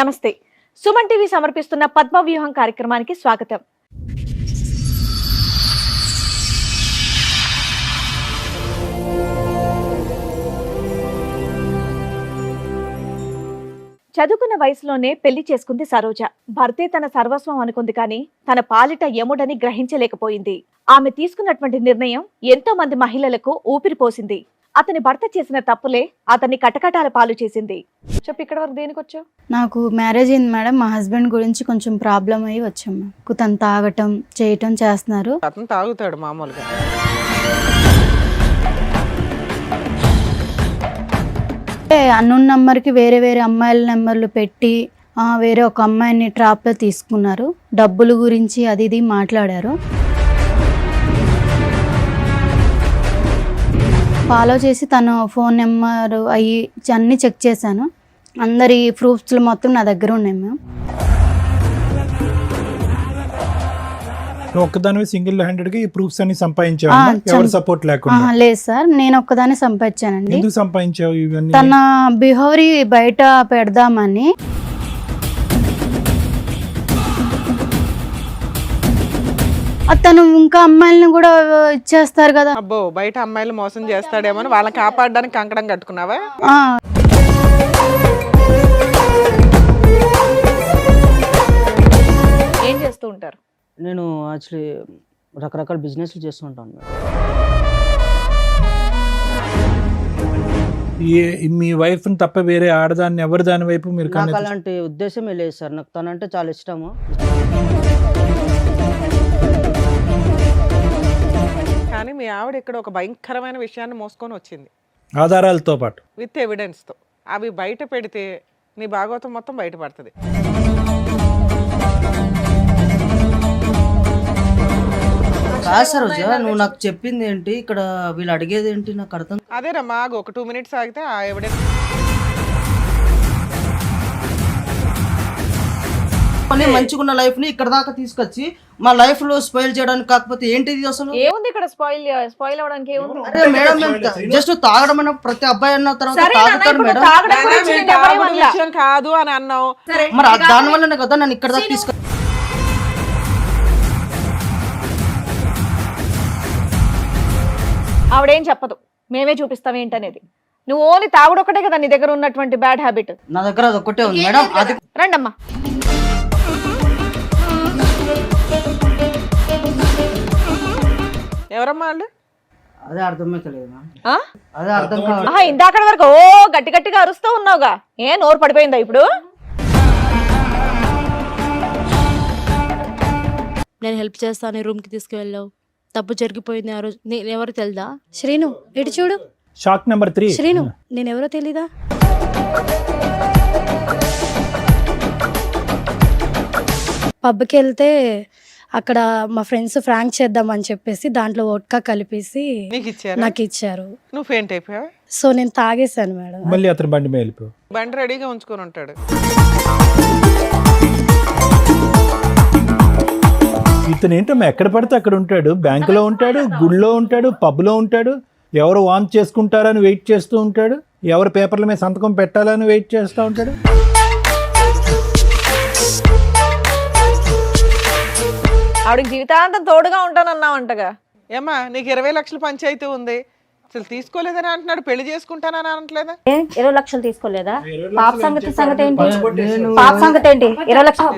నమస్తే. సుమన్ టీవీ సమర్పిస్తున్న పద్మవ్యూహం కార్యక్రమానికి స్వాగతం. చదువుకున్న వయసులోనే పెళ్లి చేసుకుంది సరోజ. భర్తే తన సర్వస్వం అనుకుంది కానీ తన పాలిట యముడని గ్రహించలేకపోయింది. ఆమె తీసుకున్నటువంటి నిర్ణయం ఎంతో మంది మహిళలకు ఊపిరిపోసింది. అతని భర్త చేసిన తప్పులే అతన్ని కటకటాల పాలు చేసింది. చెప్పు, ఇక్కడ వరకు దేనికి వచ్చావు? నాకు మ్యారేజ్ అయింది మేడం. మా హస్బెండ్ గురించి కొంచెం ప్రాబ్లం అయ్యి వచ్చాము. తను తాగటం చేయటం చేస్తున్నారు. అతను తాగుతాడు మామూలుగా. అన్నోన్ నంబర్కి వేరే వేరే అమ్మాయిల నెంబర్లు పెట్టి వేరే ఒక అమ్మాయిని ట్రాప్లో తీసుకున్నారు. డబ్బుల గురించి అది ఇది మాట్లాడారు. ఫాలో చేసి తను ఫోన్ నెంబర్ అవి అన్నీ చెక్ చేశాను. అందరి ప్రూఫ్స్లు మొత్తం నా దగ్గర ఉన్నాయి మ్యామ్. ఒక్కదాని సింగిల్ హ్యాండెడ్ గా ఈ ప్రూఫ్స్ అన్ని సంపాదించావు? ఎవరు సపోర్ట్ లేకుండా? లేదు సార్, నేను ఒక్కదాన్ని సంపాదించానండి. ఎందుకు సంపాదించావు ఇవన్నీ? తన బిహేవియర్ బయట పెడదామని. తను ఇంకా అమ్మాయిలను కూడా ఇచ్చేస్తారు కదా. అబ్బో, బయట అమ్మాయిలు మోసం చేస్తాడేమో అని వాళ్ళని కాపాడడానికి కంకణం కట్టుకున్నావా? ఏం చేస్తూ ఉంటారు? నేను యాక్చువల్లీ రకరకాల బిజినెస్లు చేస్తూ ఉంటాను. మీ వైఫ్ తప్ప వేరే ఆడదాన్ని ఎవరు దాని వైపు మీరు? నాకు అలాంటి ఉద్దేశమే లేదు సార్. నాకు తనంటే చాలా ఇష్టము. కానీ మీ ఆవిడ ఇక్కడ ఒక భయంకరమైన విషయాన్ని మోసుకొని వచ్చింది, ఆధారాలతో పాటు, విత్ ఎవిడెన్స్తో. అవి బయట పెడితే నీ భాగవతం మొత్తం బయటపడుతుంది. కాదు సార్, నువ్వు నాకు చెప్పింది ఏంటి, ఇక్కడ వీళ్ళు అడిగేది ఏంటి నాకు అర్థం. అదేనమ్మా, ఒక 2 minutes ఆగితే ఆ ఎవిడెన్స్. మంచిగా ఉన్న లైఫ్ ని ఇక్కడ దాకా తీసుకొచ్చి మా లైఫ్ లో స్పాయిల్ చేయడానికి, కాకపోతే ఏంటిది అసలు? ఏముంది ఇక్కడ? స్పాయిల్ అవడానికి ఏముంది? అరే మేడం, జస్ట్ తాగడం అన్న ప్రతి అబ్బాయి అన్న తర్వాత తాగుతాడు మేడం. విషయం కాదు అని అన్నావు, మరి దాని వల్లనే కదా నన్ను ఇక్కడ దాకా తీసుకొచ్చి. ఆవిడేం చెప్పదు, మేమే చూపిస్తాం ఏంటనేది. నువ్వు ఓన్లీ తాగుడు ఒకటే కదా నీ దగ్గర ఉన్నటువంటి బ్యాడ్ హ్యాబిట్. నా దగ్గర అది ఒకటే ఉంది మేడం. అది రండమ్మా. ఎవరమ్మా వాళ్ళు? అదే అర్థమైతలేదు మ్యామ్. అదే అర్థం కాదు. ఇందాక వరకు ఓ గట్టి గట్టిగా అరుస్తూ ఉన్నావుగా, ఏ నోరు పడిపోయిందా ఇప్పుడు? నేను హెల్ప్ చేస్తాను, రూమ్కి తీసుకువెళ్ళావు, తప్పు జరిగిపోయింది. ఆ రోజు నేను ఎవరో తెలుదా? శ్రీను, ఇటు చూడు. Shock number 3. శ్రీను, నేను ఎవరో తెలీదా? పబ్కి వెళ్తే అక్కడ మా ఫ్రెండ్స్ ఫ్రాంక్ చేద్దామని చెప్పేసి దాంట్లో వోడ్కా కలిపేసి నాకు ఇచ్చారు. నువ్వు ఫెయింట్ అయిపోయావా? సో నేను తాగేశాను మేడం. మళ్ళీ అతను బండి మీద వెళ్ళిపో. బండి రెడీగా ఉంచుకొని ఉంటాడు. ఇతను ఏంటమ్మా ఎక్కడ పడితే అక్కడ ఉంటాడు. బ్యాంకులో ఉంటాడు, గుళ్ళో ఉంటాడు, పబ్లో ఉంటాడు. ఎవరు వాన్ చేసుకుంటారని వెయిట్ చేస్తూ ఉంటాడు. ఎవరు పేపర్ల మీద సంతకం పెట్టాలని వెయిట్ చేస్తూ ఉంటాడు. ఆవిడకి జీవితాంతం తోడుగా ఉంటానన్నావంటగా. ఏమ్మా, నీకు 20 లక్షల పంచాయతీ ఉంది, అసలు తీసుకోలేదని అంటున్నాడు. పెళ్లి చేసుకుంటానని అనట్లేదా? 20 లక్షలు తీసుకోలేదా? పాప సంగతి ఏంటి? పాప సంగతి ఏంటి? 20 లక్షలు.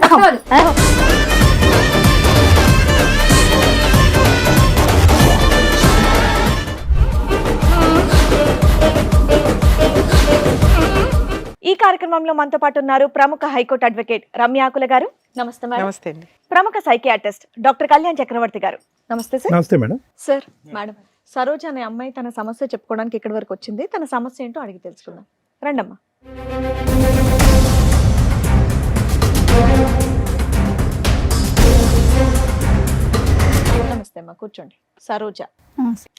ఈ కార్యక్రమంలో మనతో పాటు ఉన్నారు ప్రముఖ హైకోర్టు అడ్వకేట్ రమ్య ఆకుల గారు. నమస్తే మేడం. నమస్తే అండి. ప్రముఖ సైకియాట్రిస్ట్ డాక్టర్ కళ్యాణ్ చక్రవర్తి గారు. నమస్తే సార్. నమస్తే మేడం. సార్, మేడం, సరోజ అనే అమ్మాయి తన సమస్య చెప్పుకోవడానికి ఇక్కడి వరకు వచ్చింది. తన సమస్య ఏంటో అడిగి తెలుసుకుందాం. రండమ్మా. నమస్తే అమ్మా, కూర్చోండి. సరోజ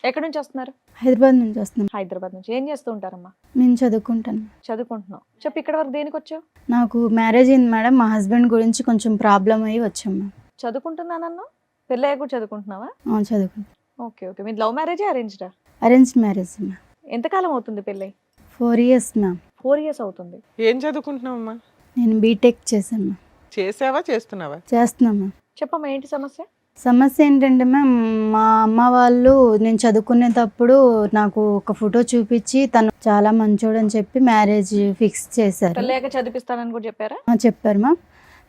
ఎక్కడి నుంచి వస్తున్నారు? హైదరాబాద్ నుంచి వస్తున్నాను. హైదరాబాద్ నుంచి. ఏం చేస్తూ ఉంటారమ్మా? నేను చదువుకుంటాను. చదువుకుంటున్నావు. చెప్పు, ఇక్కడ వరకు దేనికి వచ్చావు? నాకు మ్యారేజ్ అయింది మేడం. మా హస్బెండ్ గురించి కొంచెం ప్రాబ్లం అయ్యి వచ్చాము. చదువుకుంటున్నానన్నా? పెళ్ళయ్య కూడా చదువుకుంటున్నావా? చదువుకుంటాను. Okay okay. మీది లవ్ మ్యారేజా అరేంజ్డా? Arranged marriage ma'am. ఎంతకాలం అవుతుంది పెళ్ళై? 4 years మ్యామ్. 4 years అవుతుంది. ఏం చదువుకుంటున్నావమ్మా? నేను బీటెక్ చేశాను మ్యామ్. చేసావా చేస్తున్నావా? చేస్తున్నాను మ్యామ్. చెప్పమ్మా ఏంటి సమస్య? సమస్య ఏంటంటే మ్యామ్, మా అమ్మ వాళ్ళు నేను చదువుకునేటప్పుడు నాకు ఒక ఫోటో చూపించి తను చాలా మంచోడు అని చెప్పి మ్యారేజ్ ఫిక్స్ చేశారు. పెళ్ళాక చదివిస్తానని కూడా చెప్పారా? చెప్పారు మ్యామ్.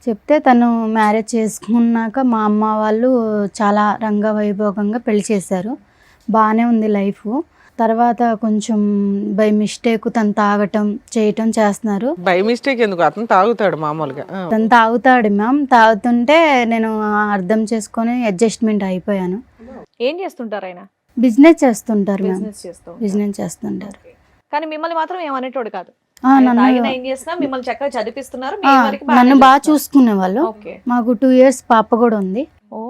చెప్తే తను మ్యారేజ్ చేసుకున్నాక మా అమ్మ వాళ్ళు చాలా రంగవైభోగంగా పెళ్లి చేశారు. బాగానే ఉంది లైఫ్. తర్వాత కొంచెం బై మిస్టేక్ తను తాగటం చేయటం చేస్తున్నారు. బై మిస్టేక్ ఎందుకు, అతను తాగుతాడు మామూలుగా. తను తాగుతాడు మ్యామ్. తాగుతుంటే నేను అర్థం చేసుకొని అడ్జస్ట్మెంట్ అయిపోయాను. ఏం చేస్తుంటారు ఆయన? బిజినెస్ చేస్తుంటారు మ్యామ్. బిజినెస్ చేస్తూ బిజినెస్ చేస్తుంటారు. కానీ మిమ్మల్ని మాత్రం ఏమనేటోడు కాదు. నన్ను తాగినా ఏం చేసినా మిమ్మల్ని చక్కగా చదివిస్తున్నారు. మీ వరకు బాగానే నన్ను బాగా చూస్తున్నారు. చూసుకునే వాళ్ళు. ఓకే. మాకు 2 years పాప కూడా ఉంది. ఓ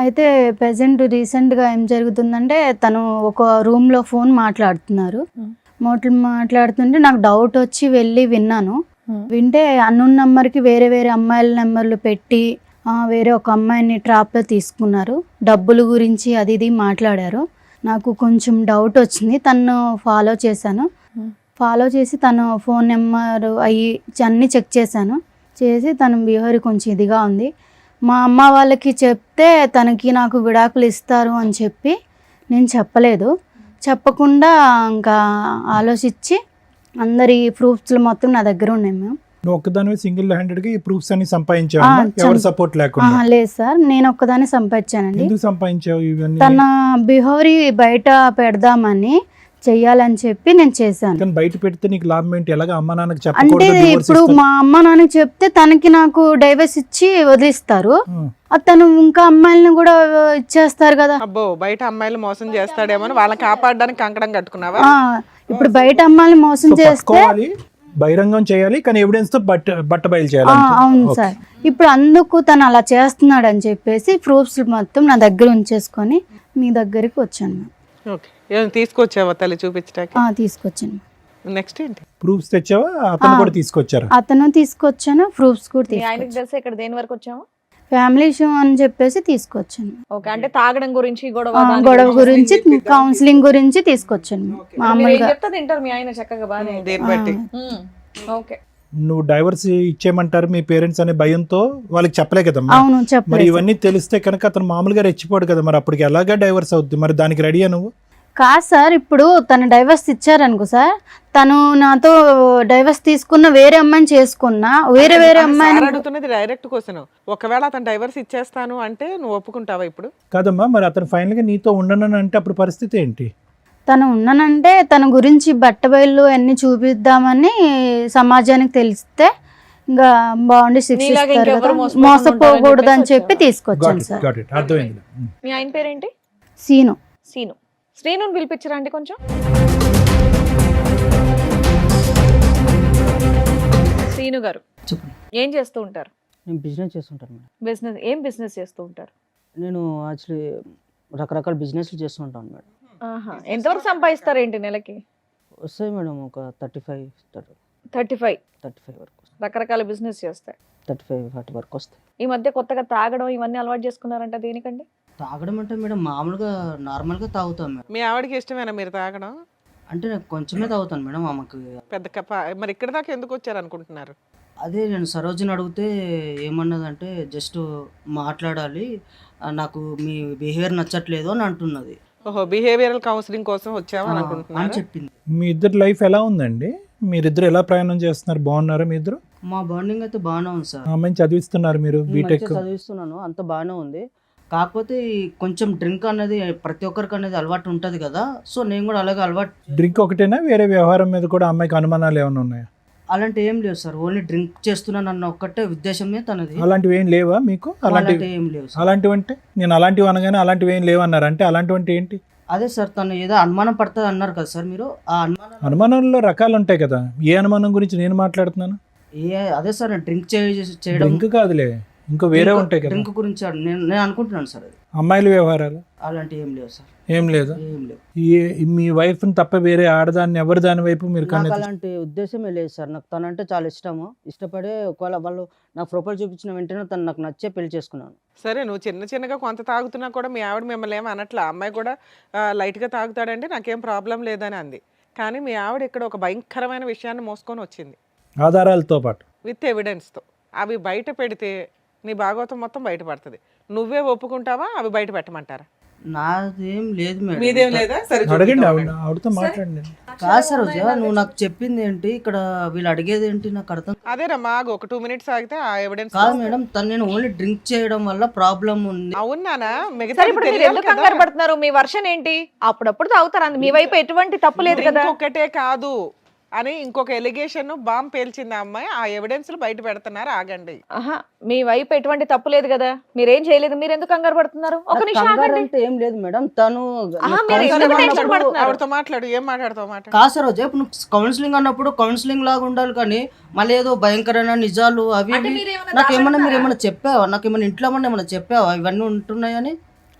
అయితే ప్రెసెంట్ రీసెంట్గా ఏం జరుగుతుందంటే తను ఒక రూమ్లో ఫోన్ మాట్లాడుతున్నారు. మాట్లాడుతుంటే నాకు డౌట్ వచ్చి వెళ్ళి విన్నాను. వింటే అన్నోన్ నెంబర్కి వేరే వేరే అమ్మాయిల నెంబర్లు పెట్టి వేరే ఒక అమ్మాయిని ట్రాప్లో తీసుకున్నారు. డబ్బుల గురించి అది ఇది మాట్లాడారు. నాకు కొంచెం డౌట్ వచ్చింది. తను ఫాలో చేశాను. ఫాలో చేసి తను ఫోన్ నెంబర్ అన్నీ చెక్ చేశాను. చేసి తన బిహేవియర్ కొంచెం ఇదిగా ఉంది. మా అమ్మ వాళ్ళకి చెప్తే తనకి నాకు విడాకులు ఇస్తారు అని చెప్పి నేను చెప్పలేదు. చెప్పకుండా ఇంకా ఆలోచించి అందరి ప్రూఫ్స్ మొత్తం నా దగ్గర ఉన్నాయి మ్యామ్. నువ్వు ఒక్కదానివే సింగిల్ హ్యాండెడ్ గా ఈ ప్రూఫ్స్ అన్ని సంపాదించావు? ఎవరు సపోర్ట్ లేకుండా? లేదు సార్, నేను ఒక్కదాన్ని సంపాదించానండి. ఎందుకు సంపాదించావు ఇవన్నీ? తన బిహేవియర్ బయట పెడదామని చెయ్యాలని చెప్పి నేను చేశాను. కానీ బయట పెడితే నీకు లాభం ఏంటి? ఎలాగ అమ్మ నాన్నకి అంటే చెప్పకూడదు? ఇప్పుడు మా అమ్మ నాన్నకి చెప్తే తనకి నాకు డైవర్స్ ఇచ్చి వదిలిస్తారు. తను ఇంకా అమ్మాయిలను కూడా ఇచ్చేస్తారు కదా. అబ్బో, బయట అమ్మాయిలు మోసం చేస్తాడేమో అని వాళ్ళని కాపాడడానికి కంకణం కట్టుకున్నావా? ఇప్పుడు బయట అమ్మాయిని మోసం చేస్తే బహిరంగం చేయాలి, కానీ ఎవిడెన్స్ తో బట్ట బయలు చేయాలి. అవును సార్. ఇప్పుడు అందుకు తను అలా చేస్తున్నాడు అని చెప్పేసి ప్రూఫ్స్ మొత్తం నా దగ్గర ఉంచేసుకొని మీ దగ్గరికి వచ్చాను. ఓకే, ఏమైనా తీసుకొచ్చావా తల్లి చూపించడానికి? తీసుకొచ్చాను. నెక్స్ట్ ఏంటి? ప్రూఫ్స్ తెచ్చావా? అతను కూడా తీసుకొచ్చారా? అతను తీసుకొచ్చాను, ప్రూఫ్స్ కూడా మీ ఆయనకి తీసుకొచ్చాను. తెలిసి ఇక్కడ దేని వరకు వచ్చాము? ఫ్యామిలీ ఇష్యూ అని చెప్పేసి తీసుకొచ్చాను. ఓకే, అంటే తాగడం గురించి గొడవ గురించి కౌన్సిలింగ్ గురించి తీసుకొచ్చాను. మీరు ఏం మామూలుగా చెప్తే తింటారు మీ ఆయన చక్కగా బాగానే. దేని బట్టి? ఓకే. నువ్వు డైవర్స్ ఇచ్చేయమంటారు మీ పేరెంట్స్ అనే భయంతో వాళ్ళకి చెప్పలే కదమ్మా. అవును మరి చెప్పలేదు. ఇవన్నీ తెలిస్తే కనుక అతను మామూలుగా రెచ్చిపోడు కదా, మరి అప్పటికి ఎలాగా డైవర్స్ అవుద్ది? మరి దానికి రెడీయా నువ్వు? కాదు సార్, ఇప్పుడు తను డైవర్స్ ఇచ్చారనుకో సార్, తను నాతో డైవర్స్ తీసుకున్న వేరే అమ్మాయిని చేసుకున్నా వేరే అమ్మాయిని సార్ అడుగుతున్నది డైరెక్ట్ క్వశ్చన్. ఒకవేళ అతను డైవర్స్ ఇచ్చేస్తాను అంటే నువ్వు ఒప్పుకుంటావా ఇప్పుడు? కాదమ్మా, మరి అతను ఫైనల్ గా నీతో ఉండను అంటే అప్పుడు పరిస్థితి ఏంటి? తను ఉన్నానంటే తన గురించి బట్టబయలు అన్ని చూపిద్దామని సమాజానికి తెలిస్తే ఇంకా బాగుండి శిక్ష నీలాగా ఇస్తారు ఇంకెవరు కదా, మోసపోకుండా మోసపోకూడదు అని ఉంటారని చెప్పి చెప్పేసి తీసుకొచ్చాను సార్. Got it. అర్థమైంది. మీ ఆయన పేరేంటి? సీను. శ్రీను. శ్రీనుని పిలిపించరా అండి కొంచెం. శ్రీను గారు చెప్పండి. ఏం చేస్తూ ఉంటారు? నేను బిజినెస్ చేస్తుంటాను మేడం. బిజినెస్ ఏం బిజినెస్ చేస్తూ ఉంటారు? నేను యాక్చువల్లీ రకరకాల బిజినెస్లు చేస్తుంటాను మేడం. ఎంతవరకు సంపాదిస్తారు ఏంటి నెలకి? వస్తాయి మేడం ఒక 35 35 వరకు, రకరకాల బిజినెస్ చేస్తాయి. 35-40 వరకు వస్తాయి. ఈ మధ్య కొత్తగా తాగడం ఇవన్నీ అలవాటు చేసుకున్నారంట, దేనికండి? తాగడం అంటే మేడం మామూలుగా నార్మల్గా తాగుతాను మేడం. మీ ఆవిడకి ఇష్టమేనా మీరు తాగడం? అంటే నేను కొంచెమే తాగుతాను మేడం. ఆమెకు పెద్ద మరి ఇక్కడ దాకా ఎందుకు వచ్చారు అనుకుంటున్నారు? అదే నేను సరోజిని అడిగితే ఏమన్నదంటే జస్ట్ మాట్లాడాలి, నాకు మీ బిహేవియర్ నచ్చట్లేదు అని అంటున్నది. ఓహో, బిహేవియరల్ కౌన్సిలింగ్ కోసం వచ్చావా అని అనుకుంటున్నారు? చెప్పింది. మీ ఇద్దరు లైఫ్ ఎలా ఉందండి? మీరిద్దరు ఎలా ప్రయాణం చేస్తున్నారు? బాగున్నారా మీ ఇద్దరు? మా బాండింగ్ అయితే బాగానే ఉంది సార్. అమ్మాయిని చదివిస్తున్నారు మీరు బీటెక్? మంచిగా చదివిస్తున్నాను, అంత బాగానే ఉంది. కాకపోతే ఈ కొంచెం డ్రింక్ అనేది ప్రతి ఒక్కరికి అనేది అలవాటు ఉంటుంది కదా, సో నేను కూడా అలాగే అలవాటు. డ్రింక్ ఒకటేనా, వేరే వ్యవహారం మీద కూడా అమ్మాయికి అనుమానాలు ఏమైనా ఉన్నాయా? అలాంటి ఏం లేవు సార్, ఓన్లీ డ్రింక్ చేస్తున్నాను అన్న ఒక్కటే ఉద్దేశమే తనది. అలాంటివి ఏం లేవా మీకు? అలాంటి ఏం లేవు సార్. అలాంటివి అంటే నేను అలాంటివి అనగానే అలాంటివి ఏం లేవు అన్నారు, అంటే అలాంటివి అంటే ఏంటి? అదే సార్, తను ఏదో అనుమానం పడుతుంది అన్నారు కదా సార్ మీరు. ఆ అనుమానంలో రకాలు ఉంటాయి కదా, ఏ అనుమానం గురించి నేను మాట్లాడుతున్నాను? అదే సార్, డ్రింక్ చేయడం. డ్రింక్ కాదులే, ఇంకో వేరే ఉంటాయి కదా. డ్రింక్ గురించి నేను అనుకుంటున్నాను సార్. అది అమ్మాయిల వ్యవహారాలు అలాంటి ఏం లేవు సార్. ఏం లేదు. ఏం లేవు. మీ వైఫ్ తప్ప వేరే ఆడదాన్ని ఎవరి దాని వైపు మీరు నాకు అలాంటి ఉద్దేశమే లేదు సార్. నాకు తనంటే చాలా ఇష్టము. ఇష్టపడే ఒకవేళ వాళ్ళు నాకు ప్రొఫైల్ చూపించిన వెంటనే తను నాకు నచ్చే పెళ్లి చేసుకున్నాను. సరే, నువ్వు చిన్నగా కొంత తాగుతున్నా కూడా మీ ఆవిడ మిమ్మల్ని ఏమీ అనట్లా. అమ్మాయి కూడా లైట్గా తాగుతాడంటే నాకేం ప్రాబ్లం లేదని అంది. కానీ మీ ఆవిడ ఇక్కడ ఒక భయంకరమైన విషయాన్ని మోసుకొని వచ్చింది. ఆధారాలతో పాటు. విత్ ఎవిడెన్స్తో అవి బయట పెడితే నీ భాగవతం మొత్తం బయటపడుతుంది. నువ్వే ఒప్పుకుంటావా అవి బయట పెట్టమంటారా? నాదేం లేదు మీదేం మేడం. లేదా? సరే అడగండి, చూపిద్దాం. ఆవిడతో మాట్లాడండి. కాదు సరోజా, నువ్వు నాకు చెప్పింది ఏంటి, ఇక్కడ వీళ్ళు అడిగేది ఏంటి నాకు అర్థం అదేనమ్మా, ఆగు, ఒక 2 minutes ఆగితే ఆ ఎవిడెన్స్. కాదు మేడం. తను నేను ఓన్లీ డ్రింక్ చేయడం వల్ల ప్రాబ్లం ఉంది. అవునానా? మిగతా సరే ఇప్పుడు మీరు ఎందుకు కంగారు పడుతున్నారు? మీ వర్షన్ ఏంటి? అప్పుడప్పుడు తాగుతారు, మీ వైపు ఎటువంటి తప్పు లేదు కదా. ఒకటే కాదు అని ఇంకొక ఎలిగేషన్ బాంబ్ పేల్చింది ఆ అమ్మాయి. ఆ ఎవిడెన్స్లు బయట పెడుతున్నారు. ఆగండి. ఆహా, మీ వైపు ఎటువంటి తప్పు లేదు కదా, మీరేం చేయలేదు, మీరు ఎందుకు కంగారు పడుతున్నారు? ఒక నాకు నిమిషం కంగారు ఆగండి. అంటే ఏం లేదు మేడం. తను ఆహా, మీరు ఎందుకు టెన్షన్ పడుతున్నారు? ఆవిడతో మాట్లాడు. ఏం మాట్లాడతావు మాట? కాదు సరోజా, ఇప్పుడు నువ్వు కౌన్సిలింగ్ అన్నప్పుడు కౌన్సిలింగ్ లాగా ఉండాలి, కానీ మళ్ళీ ఏదో భయంకరమైన నిజాలు అవి ఇవి. నాకేమన్నా మీరు ఏమన్నా చెప్పావా? నాకేమన్నా ఇంట్లో ఏమన్నా చెప్పావా ఇవన్నీ ఉంటున్నాయని?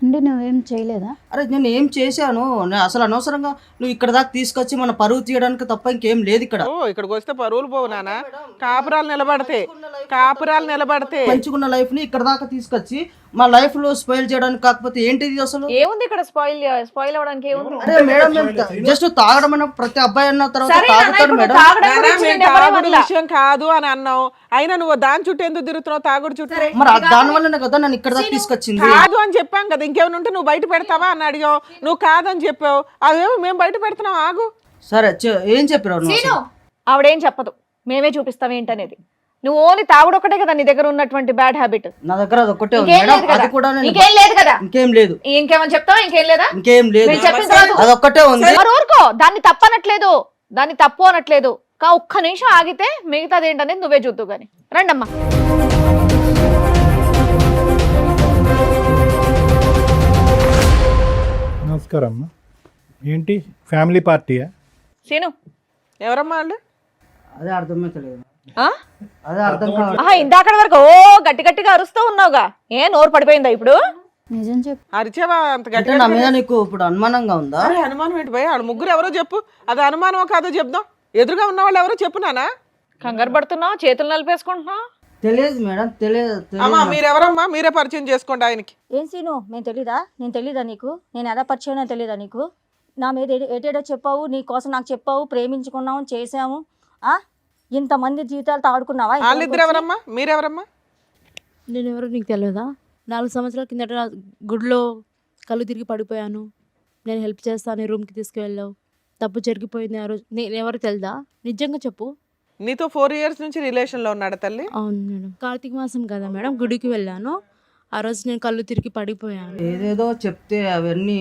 అంటే నువ్వేం చేయలేదా? అరే నేను ఏం చేశాను? నేను అసలు అనవసరంగా నువ్వు ఇక్కడ దాకా తీసుకొచ్చి మన పరువు తీయడానికి తప్ప ఇంకేం లేదు ఇక్కడ. ఓ, ఇక్కడికి వస్తే పరువులు పోవు నానా. కాపురాలు నిలబడితే, కాపురాలు నిలబడితే మంచిగున్న లైఫ్ ని ఇక్కడ దాకా తీసుకొచ్చి మా లైఫ్ లో స్పాయిల్ చేయడానికి కాకపోతే ఏంటిది అసలు? ఏముంది ఇక్కడ స్పాయిల్ అవడానికి? ఏముంది? అరే మేడం, మేము జస్ట్ తాగడం అన్న ప్రతి అబ్బాయి అన్న తర్వాత సరే నాన్న, తాగుతాడు ఇప్పుడు మేడం. తాగడం నానా, గురించి మేము నేను ఎవరూ తాగుడు అనలా. విషయం కాదు అని అన్నావు. అయినా నువ్వు దాని చుట్టూ ఎందుకు తిరుగుతున్నావు? తాగుడు చుట్టూ మరి దాని వల్లనే కదా నన్ను ఇక్కడ దాకా తీసుకొచ్చింది. కాదు అని చెప్పాం కదా. ఇంకేమైనా ఉంటే నువ్వు బయట పెడతావా అని అడిగావు. నువ్వు కాదని చెప్పావు. అవేమో మేము బయట పెడుతున్నావు. ఆగు. సరే ఏం చెప్పారు నువ్వు అసలు? ఆవిడేం చెప్పదు, మేమే చూపిస్తాం ఏంటనేది. నువ్వు ఓన్లీ తాగుడు ఒకటే కదా నీ దగ్గర ఉన్నటువంటి బ్యాడ్ హ్యాబిట్. నా దగ్గర అది ఒక్కటే ఉంది ఇంకేం మేడం. లేదు కదా? అది కూడా నేను ఇంకేం లేదు కదా? ఇంకేం లేదు. ఇంకేమని చెప్తావా? ఇంకేం లేదా? ఇంకేం లేదు. నేను చెప్పిన తర్వాత అది ఒక్కటే ఉంది. మరి ఊరుకో, దాన్ని తప్పనట్లేదు, దాన్ని తప్పు అనట్లేదు. ఒక్క నిమిషం ఆగితే మిగతాది ఏంటనేది నువ్వే చూద్దు గాని. రండమ్మా. నమస్కారం అమ్మా. ఏంటి ఫ్యామిలీ పార్టీయా? సీను, ఎవరమ్మా వాళ్ళు? అదే అర్థమైతలేదు. ఆ? అదే అర్థం కావాలి. ఆహా, ఇందాకటి వరకు ఓ గట్టి గట్టిగా అరుస్తూ ఉన్నావుగా, ఏ నోరు పడిపోయిందా ఇప్పుడు? నిజం చెప్పు. అరిచావా అంత అంటే గట్టిగా? నా మీద నీకు ఇప్పుడు అనుమానంగా ఉందా? అరే అనుమానం ఏంటి భయ? ఆడు ముగ్గురు ఎవరో చెప్పు. అది అనుమానమో కాదో చెప్దాం. ఎదురుగా ఉన్న వాళ్ళు ఎవరో చెప్పు నానా. కంగారు పడుతున్నావు, చేతులు నలిపేసుకుంటున్నావు. తెలియదు మేడం, తెలియదు. అమ్మా మీరెవరమ్మా? మీరే పరిచయం చేసుకోండి ఆయనకి. ఏం సీను, నేను తెలీదా? నేను తెలీదా నీకు? నేను ఎలా పరిచయం తెలీదా నీకు? నా మీద ఏటేటో చెప్పావు, నీ కోసం నాకు చెప్పావు, ప్రేమించుకున్నాము, చేసాము. ఇంతమంది జీవితాలతో ఆడుకున్నావా? వాళ్ళిద్దరు ఎవరమ్మా? మీరెవరమ్మా? నేను ఎవరో నీకు తెలియదా? 4 సంవత్సరాల కిందట గుడిలో కళ్ళు తిరిగి పడిపోయాను. నేను హెల్ప్ చేస్తాను, రూమ్కి తీసుకువెళ్ళావు. తప్పు జరిగిపోయింది ఆ రోజు. నేను ఎవరు తెలుదా? నిజంగా చెప్పు. నీతో 4 years నుంచి రిలేషన్లో ఉన్నాడు తల్లి? అవును మేడం. కార్తీక మాసం కదా మేడం, గుడికి వెళ్ళాను. ఆ రోజు నేను కళ్ళు తిరిగి పడిపోయాను. ఏదేదో చెప్తే అవన్నీ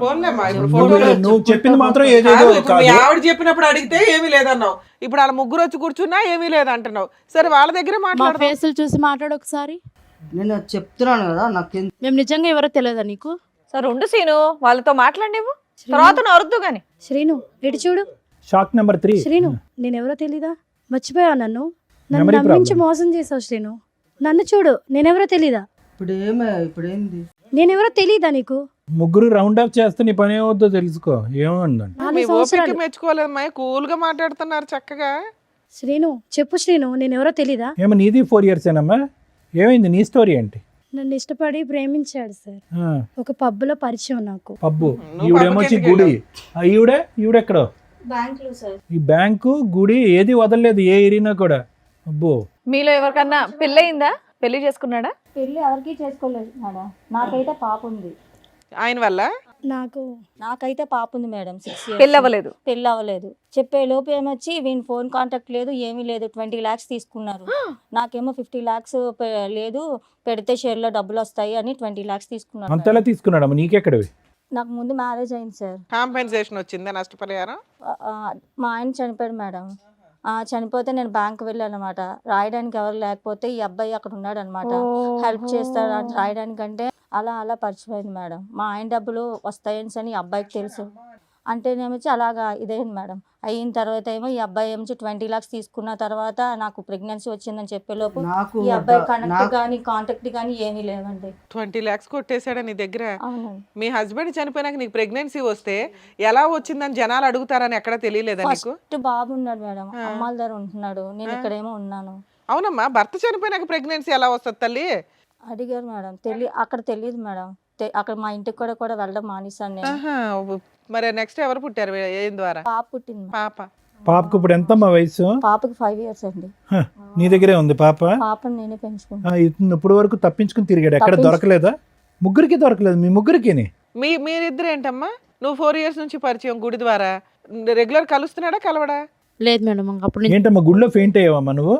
పోన్లేమ్మా, ఇప్పుడు ఫోటోలు నువ్వు చెప్పింది మాత్రం ఏదేదో కాదు, ఇప్పుడు మీ కాదు. ఆవిడ చెప్పినప్పుడు అడిగితే ఏమీ లేదన్నావు. ఇప్పుడు వాళ్ళ ముగ్గురు వచ్చి కూర్చున్నా ఏమీ లేదంటున్నావు. సరే వాళ్ళ దగ్గర మా మాట్లాడు. ఫేసులు చూసి మాట్లాడు ఒకసారి. నేను చెప్తున్నాను కదా, నాకు మేము నిజంగా ఎవరో తెలియదా నీకు? సరే ఉండు సీను, వాళ్ళతో మాట్లాడివు, తర్వాత నువ్వు అరుద్దు గాని. శ్రీను ఇటు చూడు. Shock number 3. శ్రీను, నేనెవరో తెలీదా? మర్చిపోయావు నన్ను. నన్ను Memory నమ్మించి problem. మోసం చేసావు శ్రీను. నన్ను చూడు, నేనెవరో తెలీదా? ఇప్పుడు ఏంది? నేనెవరో తెలీదా నీకు? ముగ్గురు రౌండ్ అప్ చేస్తే నీ పని ఏమవుద్దో తెలుసుకో. ఏముందండి? 4 మీ ఓపిక సంవత్సరాలు. మెచ్చుకోలేదమ్మా. కూల్ గా మాట్లాడుతున్నారు చక్కగా. శ్రీను చెప్పు శ్రీను, నేనెవరో తెలీదా? ఏమో నీది 4 years ఏనమ్మా? ఏమైంది నీ స్టోరీ ఏంటి? నన్ను ఇష్టపడి ప్రేమించాడు సార్. ఆ, ఒక పబ్లో పరిచయం నాకు. పబ్బు. నువ్వు ఈవిడేమొచ్చి పబ్బుకి గుడి. ఈవిడెక్కడో బ్యాంకులో సార్. ఈ బ్యాంకు గుడి ఏది వదలలేదు ఏ ఏరినా కూడా. అబ్బో. మీలో ఎవరికన్నా పెళ్ళయిందా? పెళ్లి చేసుకున్నాడా? పెళ్ళి ఎవరికి చేసుకోలేదు మేడం. నాకైతే పాప ఉంది. ఆయన వల్ల నాకైతే పాప ఉంది మేడం. 6 years. పెళ్ళి అవ్వలేదు. పెళ్ళి అవ్వలేదు. చెప్పే లోపు ఏమొచ్చి వీని ఫోన్ కాంటాక్ట్ లేదు, ఏమీ లేదు. 20 lakhs తీసుకున్నారు. నాకేమో 50 lakhs లేదు, పెడితే షేర్లో డబ్బులు వస్తాయి అని 20 lakhs తీసుకున్నారు. అంతలా తీసుకున్నాడమ్మా, నీకెక్కడవి? నాకు ముందు మ్యారేజ్ అయింది సార్. కాంపెన్సేషన్ వచ్చిందా? నష్టపరిహారం? మా ఆయన చనిపోయాడు మేడం. చనిపోతే నేను బ్యాంక్ వెళ్ళాను అనమాట. రాయడానికి ఎవరు లేకపోతే ఈ అబ్బాయి అక్కడ ఉన్నాడు అనమాట. హెల్ప్ చేస్తాడు అని రాయడానికంటే అలా పరిచయం అయింది మేడం. మా ఆయన డబ్బులు వస్తాయని అని ఈ అబ్బాయికి తెలుసు. అంటేనేమొచ్చి అలాగా ఇదైంది మేడం. అయిన తర్వాత ఏమో ఈ అబ్బాయి ఏమొచ్చి 20 lakhs తీసుకున్న తర్వాత నాకు ప్రెగ్నెన్సీ వచ్చిందని చెప్పేలోపు నాకు ఈ అబ్బాయి కనెక్ట్ కానీ కాంటాక్ట్ కానీ ఏమీ లేవండి. 20 lakhs కొట్టేశాడా నీ దగ్గర? అవునండి. మీ హస్బెండ్ చనిపోయినాక నీకు ప్రెగ్నెన్సీ వస్తే ఎలా వచ్చిందని జనాలు అడుగుతారని ఎక్కడ తెలియలేదా నీకు? ఫస్ట్ బాబు ఉన్నాడు మేడం, అమ్మాల దగ్గర ఉంటున్నాడు, నేను ఇక్కడేమో ఉన్నాను. అవునమ్మా, భర్త చనిపోయినాక ప్రెగ్నెన్సీ ఎలా వస్తుంది తల్లి? అడిగారు మేడం. అక్కడ తెలియదు మేడం. అక్కడ మా ఇంటికి కూడా వెళ్ళడం మానేశాను నేను. ఆహా, మరి నెక్స్ట్ ఎవరు పుట్టారు? ఏం ద్వారా? పాప పుట్టింది. పాప. పాపకు ఇప్పుడు ఎంతమ్మా వయసు? పాపకి 5 years అండి. హ, నీ దగ్గరే ఉంది పాప? పాపని నేనే పెంచుకుంటాను. ఇతను ఇప్పుడు వరకు తప్పించుకుని తిరిగాడు, ఎక్కడ దొరకలేదా? ముగ్గురికి దొరకలేదు, మీ ముగ్గురికి? మీరిద్దరు ఏంటమ్మా? నువ్వు 4 years నుంచి పరిచయం గుడి ద్వారా, రెగ్యులర్ కలుస్తున్నాడా కలవడా? లేదు మేడం అప్పుడు నేను ఏంటమ్మా గుడిలో ఫెయింట్ అయ్యావమ్మా నువ్వు?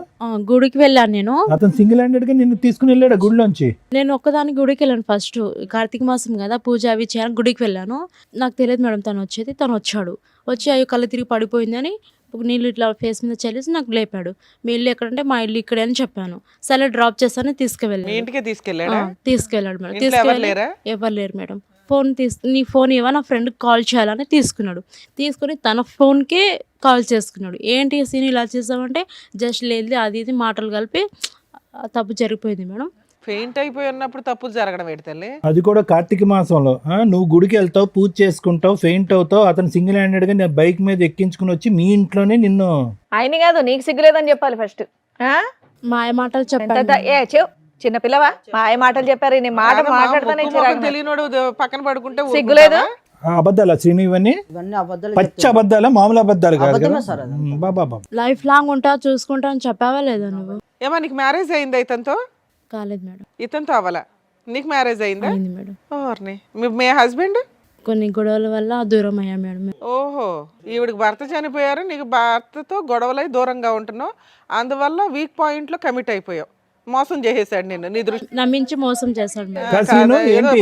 గుడికి వెళ్ళాను నేను. అతను సింగిల్ హ్యాండెడ్ గా నిన్ను తీసుకుని వెళ్ళాడు గుడిలోంచి? నేను ఒక్కదానికి గుడికి వెళ్ళాను. ఫస్ట్ కార్తీక మాసం కదా, పూజ అవి చేయాలని గుడికి వెళ్ళాను. నాకు తెలియదు మేడం తను వచ్చేది. తను వచ్చాడు, వచ్చి అయ్యో కళ్ళు తిరిగి పడిపోయిందని నీళ్ళు ఇట్లా ఫేస్ మీద చల్లేసి నాకు లేపాడు. మీ ఇల్లు ఎక్కడంటే మా ఇల్లు ఇక్కడే అని చెప్పాను. సరే డ్రాప్ చేస్తాను మీ తీసుకువెళ్ళాను. ఇంటికే తీసుకెళ్ళాడా? తీసుకెళ్ళాడు మేడం. ఇంట్లో ఎవరు లేరా? ఎవరు లేరు మేడం. నీ ఫోన్ ఇవ్వ, నా ఫ్రెండ్కి కాల్ చేయాలని తీసుకున్నాడు. తీసుకుని తన ఫోన్కే కాల్ చేసుకున్నాడు. ఏంటి సీన్ ఇలా చేసామంటే జస్ట్ లేదు అది ఇది మాటలు కలిపి తప్పు జరిగిపోయింది మేడం. ఫెయింట్ అయిపోయి ఉన్నప్పుడు తప్పులు జరగడం ఏంటి తల్లి? అది కూడా కార్తీక మాసంలో. నువ్వు గుడికి వెళ్తావు, పూజ చేసుకుంటావు, ఫెయింట్ అవుతావు, అతను సింగిల్ హ్యాండెడ్ గా నేను బైక్ మీద ఎక్కించుకుని వచ్చి మీ ఇంట్లోనే నిన్ను. ఆయన కాదు, నీకు సిగ్గులేదని చెప్పాలి ఫస్ట్. మాయ మాటలు చెప్పాను. చిన్న పిల్లవా? మాయ మాటలు చెప్పారు. నీ మాట మాట్లాడతానే తెలియనోడు పక్కన పడుకుంటే సిగ్గులేదు. అబద్ధాలా శ్రీను ఇవన్నీ? ఇవన్నీ అబద్ధాలు పచ్చి అబద్ధాలా, మామూలు అబద్ధాలు కాదు అబద్ధమే కదా? సార్ అది. బాబా లైఫ్ లాంగ్ ఉంటా చూసుకుంటా అని చెప్పావా లేదా నువ్వు? ఏమా నీకు మ్యారేజ్ అయిందా ఇతనితో? కాలేదు మేడం. ఇతనితో అవ్వాలా? నీకు మ్యారేజ్ అయిందా? అయింది మేడం. ఓర్ని. మీ హస్బెండ్? కొన్ని గొడవల వల్ల దూరం అయ్యా మేడం. ఓహో, ఈవిడికి భర్త చనిపోయారు, నీకు భర్తతో గొడవలై దూరంగా ఉంటున్నావు, అందువల్ల వీక్ పాయింట్ లో కమిట్ అయిపోయావు. మోసం చేసేసాడు నిన్ను, నీ దృష్టి నమ్మించి మోసం చేశాడు మేడం. కాశీను ఏంటి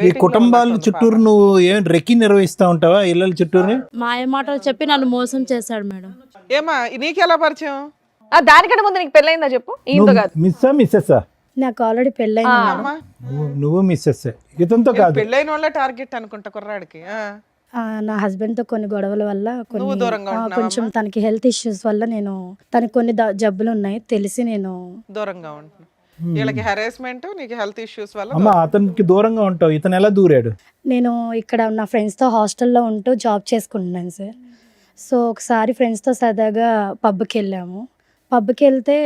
ఈ కుటుంబాల చుట్టూరు నువ్వు ఏం రెక్కి నిర్వహిస్తా ఉంటావా ఇళ్ళ చుట్టూరు? మాయ మాటలు చెప్పి నన్ను మోసం చేశాడు మేడం. ఏమా నీకెలా పరిచయం? దానికంటే ముందు నీకు పెళ్ళయిందా చెప్పు. ఈయనతో కాదు. మిస్సెస్సా? నాకు ఆల్రెడీ పెళ్ళైంది మేడం. అమ్మా, నువ్వు మిస్సెస్, ఇతనితో కాదు. పెళ్ళైన వాళ్ళ టార్గెట్ అనుకుంటా కుర్రాడికి. నా హస్బెండ్ తో కొన్ని గొడవల వల్ల నువ్వు దూరంగా ఉంటున్నావా కొంచెం తనకి హెల్త్ ఇష్యూస్ వల్ల నేను తనకి కొన్ని జబ్బులు ఉన్నాయి తెలిసి నేను దూరంగా ఉంటున్నా. వీళ్ళకి హెరాస్మెంట్, నీకు హెల్త్ ఇష్యూస్ వల్ల అమ్మా అతనికి దూరంగా ఉంటావు, ఇతను ఎలా దూరాడు? నేను ఇక్కడ నా ఫ్రెండ్స్తో హాస్టల్లో ఉంటూ జాబ్ చేసుకుంటున్నాను సార్. సో ఒకసారి ఫ్రెండ్స్తో సరదాగా పబ్కి వెళ్ళాము. పబ్కి వెళ్తే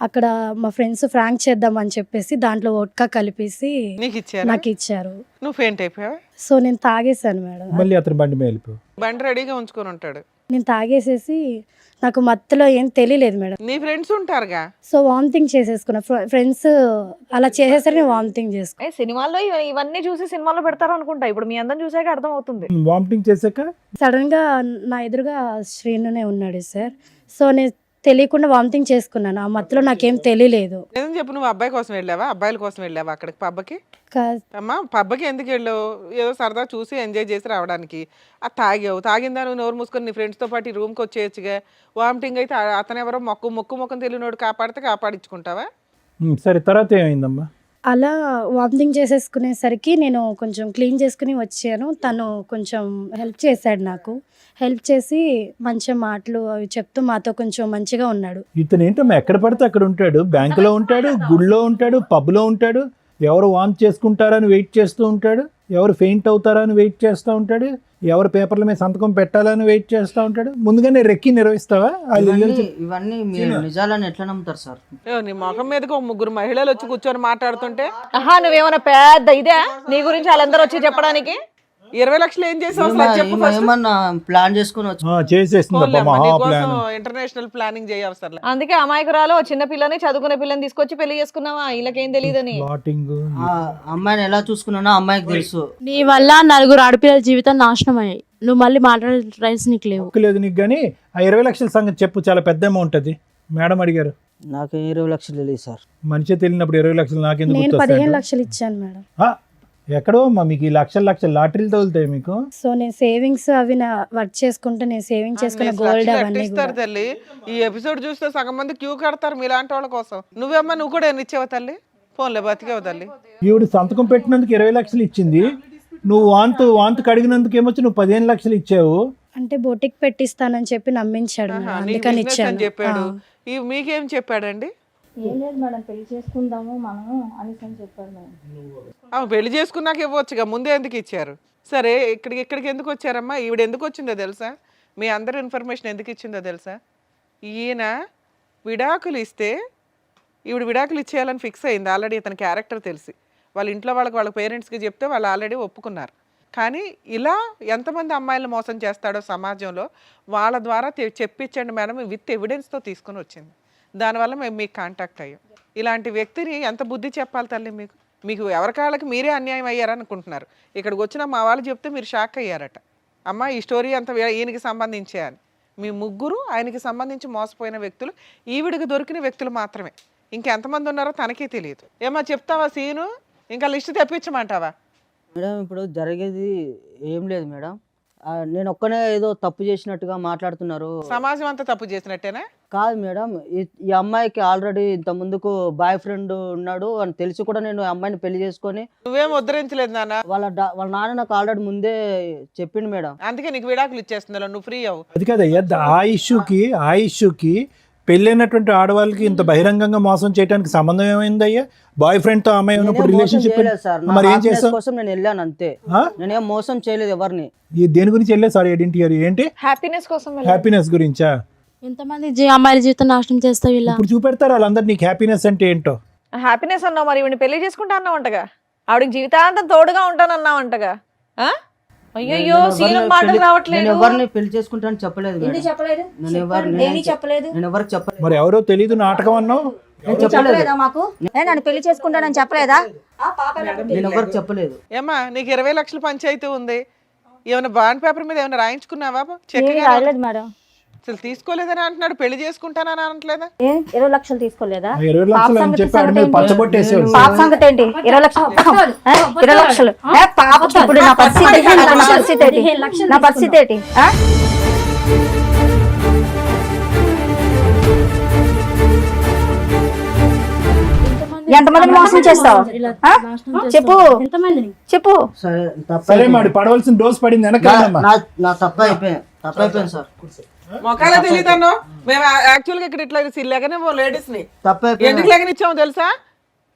అక్కడ మా ఫ్రెండ్స్ ఫ్రాంక్ చేద్దామని చెప్పేసి దాంట్లో వోడ్కా కలిపేసి నీకు ఇచ్చారా? నాకు ఇచ్చారు. నువ్వు ఫెయింట్ అయిపోయావా? సో నేను తాగేసాను మేడం. మళ్ళీ అతను బండి మీద వెళ్ళిపోయావు. బండి రెడీగా ఉంచుకొని ఉంటాడు. నేను తాగేసేసి నాకు మత్తులో ఏం తెలియలేదు మేడం. నీ ఫ్రెండ్స్ ఉంటారుగా. So vomiting చేసేసుకున్నా. ఫ్రెండ్స్ అలా చేసేసరికి నేను వామిటింగ్ చేసుకున్నా. సినిమాల్లో ఇవన్నీ చూసి సినిమాలో పెడతారు అనుకుంటా. ఇప్పుడు మీ అందరం చూసాక అర్థం అవుతుంది. వామిటింగ్ చేశాక సడన్ గా నా ఎదురుగా శ్రీనునే ఉన్నాడు సార్. సో నేను తెలియకుండా వామిటింగ్ చేసుకున్నాను. ఆ మత్తులో నాకేం తెలియలేదు. ఏం చెప్పు, నువ్వు అబ్బాయి కోసం వెళ్ళావా, అబ్బాయిల కోసం వెళ్ళావా అక్కడికి పబ్బకి? కా- అమ్మా పబ్బకి ఎందుకు వెళ్ళావు? ఏదో సరదా చూసి ఎంజాయ్ చేసి రావడానికి. అది తాగావు, తాగిందా నువ్వు నోరు మూసుకొని నీ ఫ్రెండ్స్తో పాటు ఈ రూమ్కి వచ్చేయచ్చుగా. వామిటింగ్ అయితే అతను ఎవరో మొక్కు తెలియనోడు కాపాడితే కాపాడించుకుంటావా? సరే, తర్వాత ఏమైందమ్మా? అలా వామిటింగ్ చేసేసుకునేసరికి నేను కొంచెం క్లీన్ చేసుకుని వచ్చాను. తను కొంచెం హెల్ప్ చేశాడు నాకు. హెల్ప్ చేసి మంచి మాటలు అవి చెప్తూ మాతో కొంచెం మంచిగా ఉన్నాడు. ఇతను ఏంటమ్మా ఎక్కడ పడితే అక్కడ ఉంటాడు, బ్యాంకులో ఉంటాడు, గుడిలో ఉంటాడు, పబ్లో ఉంటాడు, ఎవరు వాంట్ చేసుకుంటారని వెయిట్ చేస్తూ ఉంటాడు, ఎవరు ఫెయింట్ అవుతారని వెయిట్ చేస్తూ ఉంటాడు, ఎవరు పేపర్ల మీద సంతకం పెట్టాలని వెయిట్ చేస్తూ ఉంటాడు. ముందుగానే రెక్కి నిర్వహిస్తావా? ఇవన్నీ మీరు నిజాలని ఎట్లా నమ్ముతారు సార్? నీ ముఖం మీదకి ఓ 3 మహిళలు వచ్చి కూర్చొని మాట్లాడుతుంటే నువ్వేమన్నా పెద్ద ఇదే నీ గురించి వాళ్ళందరూ వచ్చి చెప్పడానికి? 20 లక్షలు ఏం చేసావు అసలు అది చెప్పు first. ఏమన్నా ప్లాన్ చేసుకుని వచ్చి చేసేస్తుందమ్మా మహా ప్లాన్. International planning చేయవసరం. అందుకే అమాయకురాలు చిన్న పిల్లని చదువుకునే పిల్లని తీసుకొచ్చి పెళ్లి చేసుకున్నావా? వీళ్ళకేం తెలియదని. ప్లాటింగ్. ఆ అమ్మాయిని ఎలా చూసుకున్నానో అమ్మాయికి తెలుసు. నీ వల్ల 4 ఆడపిల్లల జీవితం నాశనం అయ్యాయి. నువ్వు మళ్ళీ మాట్లాడే రైట్స్ నీకు లేవు. లేదు నీకు, కానీ ఆ 20 లక్షల సంగతి చెప్పు, చాలా పెద్ద అమౌంట్ అది. మేడం అడిగారు. నాకు 20 లక్షలు తెలియదు సార్. మనిషి తెలియనప్పుడు 20 లక్షలు నాకెందుకు నేను గుర్తొస్తాయి? 15 లక్షలు ఇచ్చాను మేడం. ఎక్కడో అమ్మా మీకు ఈ లక్షల లాటరీలు తగులుతాయి మీకు. సో నేను సేవింగ్స్ అవి వర్క్ చేసుకుంటే నేను సేవింగ్ చేసుకున్న గోల్డ్ అవన్నీ ఇస్తారు తల్లి. ఈ ఎపిసోడ్ చూస్తే సగం మంది క్యూ కడతారు మీలాంటి వాళ్ళ కోసం. నువ్వు కూడా ఎన్ని ఇచ్చావు తల్లి? ఫోన్లే బతికేవు తల్లి. ఈవిడ సంతకం పెట్టినందుకు 20 లక్షలు ఇచ్చింది, నువ్వు వాంతు కడిగినందుకు ఏమొచ్చి నువ్వు 15 లక్షలు ఇచ్చావు. అంటే బొటిక్ పెట్టిస్తానని చెప్పి నమ్మించాడు మేడం. అందుకని ఇచ్చాను. చెప్పాడు. మీకేం చెప్పాడండి? ఏం లేదు మేడం, పెళ్లి చేసుకుందాము మనము అనేసి అని చెప్పారు మేడం. పెళ్లి చేసుకున్నాక ఇవ్వచ్చుగా, ముందే ఎందుకు ఇచ్చారు? సరే, ఇక్కడికి ఎందుకు వచ్చారమ్మా? ఈవిడ ఎందుకు వచ్చిందో తెలుసా? మీ అందరి ఇన్ఫర్మేషన్ ఎందుకు ఇచ్చిందో తెలుసా? ఈయన విడాకులు ఇస్తే ఈవిడ విడాకులు ఇచ్చేయాలని ఫిక్స్ అయింది ఆల్రెడీ. ఇతని క్యారెక్టర్ తెలిసి వాళ్ళ ఇంట్లో వాళ్ళ పేరెంట్స్కి చెప్తే వాళ్ళు ఆల్రెడీ ఒప్పుకున్నారు. కానీ ఇలా ఎంతమంది అమ్మాయిలు మోసం చేస్తాడో సమాజంలో వాళ్ళ ద్వారా చెప్పించండి మేడం, విత్ ఎవిడెన్స్తో తీసుకుని వచ్చింది. దానివల్ల మేము మీకు కాంటాక్ట్ అయ్యాం. ఇలాంటి వ్యక్తిని ఎంత బుద్ధి చెప్పాలి తల్లి మీకు? మీకు ఎవరికాళ్ళకి మీరే అన్యాయం అయ్యారనుకుంటున్నారు. ఇక్కడికి వచ్చిన మా వాళ్ళు చెప్తే మీరు షాక్ అయ్యారట. అమ్మ ఈ స్టోరీ అంతా ఈయనకి సంబంధించే అని. మీ ముగ్గురు ఆయనకి సంబంధించి మోసపోయిన వ్యక్తులు, ఈవిడికి దొరికిన వ్యక్తులు మాత్రమే. ఇంకెంతమంది ఉన్నారో తనకే తెలియదు. ఏమో చెప్తావా సీను? ఇంకా లిస్ట్ తెప్పించమంటావా? మేడం ఇప్పుడు జరిగేది ఏం లేదు మేడం. నేను ఒక్కనే ఏదో తప్పు చేసినట్టుగా మాట్లాడుతున్నారు. సమాజం అంతా తప్పు చేసినట్టేనా? కాదు మేడం, ఈ అమ్మాయికి ఆల్రెడీ ఇంత ముందుకు బాయ్ ఫ్రెండ్ ఉన్నాడు అని తెలిసి కూడా నేను ఆ అమ్మాయిని పెళ్లి చేసుకొని నువ్వేం ఉద్ధరించలేదు నాన్న. వాళ్ళ నాన్న నాకు ఆల్రెడీ ముందే చెప్పిండు మేడం. అందుకే నీకు విడాకులు ఇచ్చేస్తున్నారు, నువ్వు ఫ్రీ అవ్వు. అది కదయ్యా, ఆ ఇష్యూకి పెళ్ళైనటువంటి ఆడవాళ్ళకి ఇంత బహిరంగంగా మోసం చేయడానికి సంబంధం ఏమైందయ్యా? బాయ్ ఫ్రెండ్ తో అమ్మాయి ఉన్నప్పుడు రిలేషన్షిప్ మరి ఏం చేస్తావు? కోసం నేను వెళ్ళాను అంతే. నేనేం మోసం చేయలేదు ఎవరిని. దేని గురించి వెళ్ళే? సారీ ఏంటి హ్యాపీనెస్ కోసం హ్యాపీనెస్ గురించా? ఎంతమంది అమ్మాయిల జీవితం నాశనం చేస్తావు ఇలా? ఇప్పుడు చూపెడతారు వాళ్ళందరూ నీకు హ్యాపీనెస్ అంటే ఏంటో. హ్యాపీనెస్ అన్నావు, మరి ఈవిని పెళ్లి చేసుకుంటా అన్నావంటగా, ఆవిడకి జీవితాంతం తోడుగా ఉంటానన్నావంటగా. అయ్యో సీను మాటలు రావట్లేదు. నేను ఎవరిని పెళ్లి చేసుకుంటానని చెప్పలేదు మేడం. నేను ఎవరికి చెప్పలేదు. మరి ఎవరో తెలీదు నాటకం అన్నావు. చెప్పలేదా మాకు? నన్ను పెళ్లి చేసుకుంటానని చెప్పలేదా? నేను ఎవరికి చెప్పలేదు. ఏమ్మా నీకు 20 లక్షల పంచాయతీ ఉంది, ఏమైనా బాండ్ పేపర్ మీద ఏమైనా రాయించుకున్నావా? రాయలేదు మేడం. అసలు తీసుకోలేదని అంటున్నాడు, పెళ్లి చేసుకుంటానని అనట్లేదా? 20 లక్షలు తీసుకోలేదా? 20 లక్షలు అని చెప్పాడు, మీరు పచ్చబొట్టేసాడు. పాప సంగతి ఏంటి? 20 లక్షలు 20 లక్షలు పాప. ఇప్పుడు నా పరిస్థితి ఏంటి? ఎంతమందిని మోసం చేస్తావు చెప్పు. సరే మరి పడవలసిన డోస్ పడింది వెనకాలమ్మా. నా తప్పైపోయింది సార్. మొక్కలే తెలియదన్నో. మేము యాక్చువల్గా ఇక్కడ ఇట్లా లేకనే లేడీస్ ని ఎందుకు లేకనిచ్చామో తెలుసా?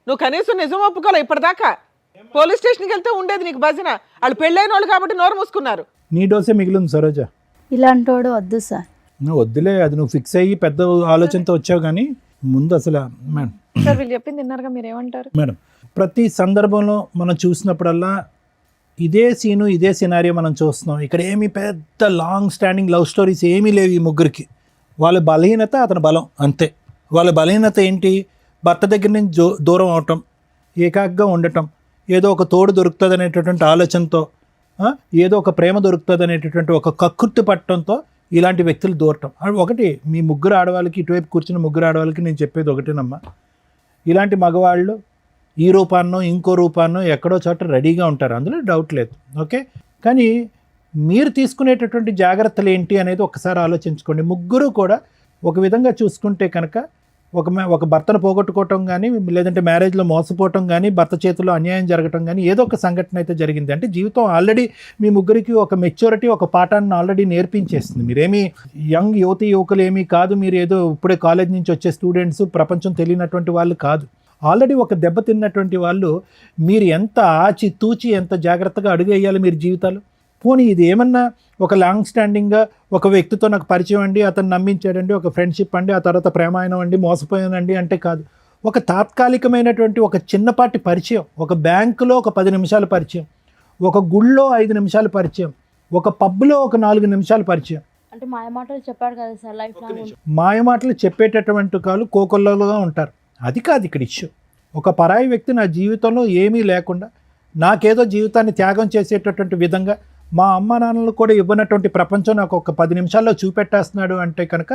నువ్వు కనీసం నిజం ఒప్పుకోలే ఇప్పటిదాకా. పోలీస్ స్టేషన్కి వెళ్తే ఉండేది నీకు భజన. వాళ్ళు పెళ్ళైన వాళ్ళు కాబట్టి నోరు మూసుకున్నారు. నీ డోసే మిగిలింది సరోజ. ఇలాంటోడు వద్దు సార్. నువ్వు వద్దులే, అది నువ్వు ఫిక్స్ అయ్యి పెద్ద ఆలోచనతో వచ్చావు. కానీ ముందు అసలు మేడం సార్ వీళ్ళు చెప్పింది విన్నారుగా, మీరు ఏమంటారు? మేడం ప్రతి సందర్భంలో మనం చూసినప్పుడల్లా ఇదే సీను ఇదే సినారియో మనం చూస్తున్నాం. ఇక్కడ ఏమి పెద్ద లాంగ్ స్టాండింగ్ లవ్ స్టోరీస్ ఏమీ లేవు ఈ ముగ్గురికి. వాళ్ళ బలహీనత అతని బలం అంతే. వాళ్ళ బలహీనత ఏంటి? భర్త దగ్గర నుంచి దూరం అవటం, ఏకాగ్గా ఉండటం, ఏదో ఒక తోడు దొరుకుతుంది అనేటటువంటి ఆలోచనతో, ఏదో ఒక ప్రేమ దొరుకుతుంది అనేటటువంటి ఒక కక్కుర్తి పట్టడంతో ఇలాంటి వ్యక్తులు దూరటం. ఒకటి మీ ముగ్గురు ఆడవాళ్ళకి, ఇటువైపు కూర్చున్న ముగ్గురు ఆడవాళ్ళకి నేను చెప్పేది ఒకటేనమ్మా, ఇలాంటి మగవాళ్ళు ఈ రూపాన్నో ఇంకో రూపాన్నో ఎక్కడో చోట రెడీగా ఉంటారు, అందులో డౌట్ లేదు. ఓకే, కానీ మీరు తీసుకునేటటువంటి జాగ్రత్తలు ఏంటి అనేది ఒకసారి ఆలోచించుకోండి. ముగ్గురు కూడా ఒక విధంగా చూసుకుంటే కనుక ఒక భర్తను పోగొట్టుకోవటం కానీ, లేదంటే మ్యారేజ్లో మోసపోవటం కానీ, భర్త చేతిలో అన్యాయం జరగటం కానీ ఏదో ఒక సంఘటన అయితే జరిగింది. అంటే జీవితం ఆల్రెడీ మీ ముగ్గురికి ఒక మెచ్యూరిటీ, ఒక పాఠాన్ని ఆల్రెడీ నేర్పించేస్తుంది. మీరేమీ యంగ్ యువకులు ఏమీ కాదు, మీరు ఏదో ఇప్పుడే కాలేజ్ నుంచి వచ్చే స్టూడెంట్స్, ప్రపంచం తెలియనటువంటి వాళ్ళు కాదు. ఆల్రెడీ ఒక దెబ్బ తిన్నటువంటి వాళ్ళు. మీరు ఎంత ఆచి తూచి ఎంత జాగ్రత్తగా అడుగు వేయాలి మీరు జీవితాలు. పోనీ ఇది ఏమన్నా ఒక లాంగ్ స్టాండింగ్గా ఒక వ్యక్తితో నాకు పరిచయం అండి, అతను నమ్మించాడండి, ఒక ఫ్రెండ్షిప్ అండి, ఆ తర్వాత ప్రేమాయణం అండి, మోసపోయానండి అంటే కాదు. ఒక తాత్కాలికమైనటువంటి ఒక చిన్నపాటి పరిచయం, ఒక బ్యాంకులో ఒక 10 నిమిషాల పరిచయం, ఒక గుళ్ళో 5 నిమిషాల పరిచయం, ఒక పబ్లో ఒక 4 నిమిషాల పరిచయం. అంటే మాయమాటలు చెప్పాడు కదా సార్, లైఫ్ లాంగ్ మాయమాటలు చెప్పేటటువంటి కాళ్ళు కోకొల్లలుగా ఉంటారు. అది కాదు ఇక్కడ ఇష్యూ. ఒక పరాయి వ్యక్తి నా జీవితంలో ఏమీ లేకుండా నాకేదో జీవితాన్ని త్యాగం చేసేటటువంటి విధంగా, మా అమ్మ నాన్నలు కూడా ఇవ్వనటువంటి ప్రపంచం నాకు ఒక 10 నిమిషాల్లో చూపెట్టేస్తున్నాడు అంటే కనుక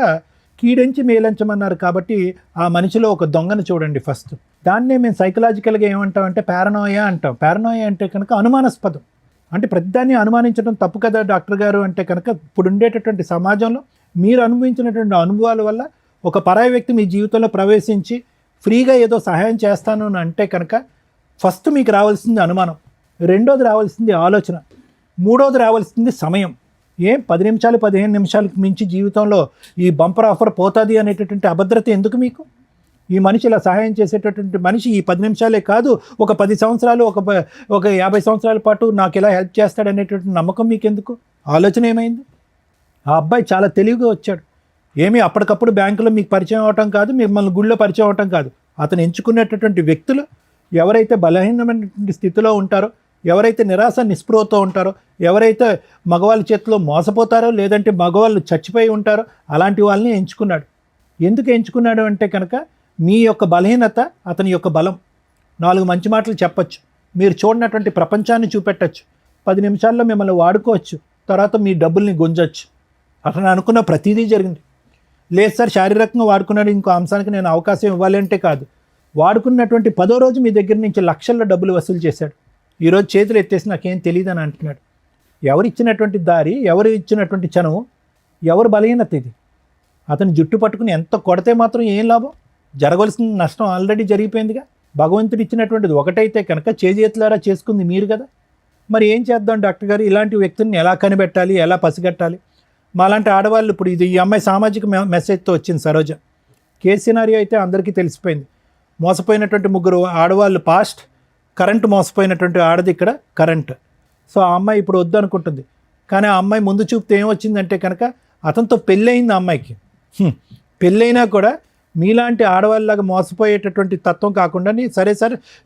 కీడించి మేలంచమన్నారు. కాబట్టి ఆ మనిషిలో ఒక దొంగను చూడండి ఫస్ట్. దాన్నే మేము సైకలాజికల్గా ఏమంటామంటే పారనోయా అంటాం. పారనోయా అంటే కనుక అనుమానాస్పదం. అంటే ప్రతిదాన్ని అనుమానించడం తప్పు కదా డాక్టర్ గారు అంటే కనుక, ఇప్పుడు ఉండేటటువంటి సమాజంలో మీరు అనుభవించినటువంటి అనుభవాల వల్ల ఒక పరాయి వ్యక్తి మీ జీవితంలో ప్రవేశించి ఫ్రీగా ఏదో సహాయం చేస్తాను అని అంటే కనుక ఫస్ట్ మీకు రావాల్సింది అనుమానం, రెండోది రావాల్సింది ఆలోచన, మూడోది రావాల్సింది సమయం. 10 నిమిషాలు 15 నిమిషాలకు మించి జీవితంలో ఈ బంపర్ ఆఫర్ పోతుంది అనేటటువంటి అభద్రత ఎందుకు మీకు? ఈ మనిషి ఇలా సహాయం చేసేటటువంటి మనిషి ఈ 10 నిమిషాలే కాదు, ఒక 10 సంవత్సరాలు, ఒక 50 సంవత్సరాల పాటు నాకు ఇలా హెల్ప్ చేస్తాడనేటటువంటి నమ్మకం మీకు ఎందుకు? ఆలోచన ఏమైంది? ఆ అబ్బాయి చాలా తెలివిగా వచ్చాడు. ఏమీ అప్పటికప్పుడు బ్యాంకులో మీకు పరిచయం అవటం కాదు, మిమ్మల్ని గుళ్ళో పరిచయం అవటం కాదు. అతను ఎంచుకునేటటువంటి వ్యక్తులు ఎవరైతే బలహీనమైనటువంటి స్థితిలో ఉంటారో, ఎవరైతే నిరాశ నిస్పృహతో ఉంటారో, ఎవరైతే మగవాళ్ళ చేతిలో మోసపోతారో, లేదంటే మగవాళ్ళు చచ్చిపోయి ఉంటారో అలాంటి వాళ్ళని ఎంచుకున్నాడు. ఎందుకు ఎంచుకున్నాడు అంటే కనుక మీ యొక్క బలహీనత అతని యొక్క బలం. 4 మంచి మాటలు చెప్పచ్చు, మీరు చూడనటువంటి ప్రపంచాన్ని చూపెట్టచ్చు, 10 నిమిషాల్లో మిమ్మల్ని వాడుకోవచ్చు, తర్వాత మీ డబ్బుల్ని గుంజచ్చు. అతను అనుకున్న ప్రతిదీ జరిగింది. లేదు సార్ శారీరకంగా వాడుకున్నాడు, ఇంకో అంశానికి నేను అవకాశం ఇవ్వాలి అంటే కాదు. వాడుకున్నటువంటి 10వ రోజు మీ దగ్గర నుంచి లక్షల్లో డబ్బులు వసూలు చేశాడు. ఈరోజు చేతులు ఎత్తేసి నాకేం తెలియదు అని అంటున్నాడు. ఎవరు ఇచ్చినటువంటి దారి, ఎవరు ఇచ్చినటువంటి చనువు, ఎవరు బలహీనత ఇది? అతను జుట్టు పట్టుకుని ఎంత కొడితే మాత్రం ఏం లాభం? జరగవలసిన నష్టం ఆల్రెడీ జరిగిపోయిందిగా. భగవంతుడు ఇచ్చినటువంటిది ఒకటైతే కనుక చేతులారా చేసుకుంది మీరు కదా. మరి ఏం చేద్దాం డాక్టర్ గారు, ఇలాంటి వ్యక్తుల్ని ఎలా కనిపెట్టాలి, ఎలా పసిగట్టాలి? మాలాంటి ఆడవాళ్ళు ఇప్పుడు ఈ అమ్మాయి సామాజిక మెసేజ్తో వచ్చింది సరోజ. కేసు సినారియో అయితే అందరికీ తెలిసిపోయింది. మోసపోయినటువంటి 3 ఆడవాళ్ళు పాస్ట్, కరెంటు మోసపోయినటువంటి ఆడది ఇక్కడ కరెంట్. సో ఆ అమ్మాయి ఇప్పుడు వద్దు అనుకుంటుంది. కానీ ఆ అమ్మాయి ముందు చూపుతో ఏమొచ్చిందంటే కనుక అతనితో పెళ్ళయింది. ఆ అమ్మాయికి పెళ్ళైనా కూడా మీలాంటి ఆడవాళ్ళలాగా మోసపోయేటటువంటి తత్వం కాకుండా సరే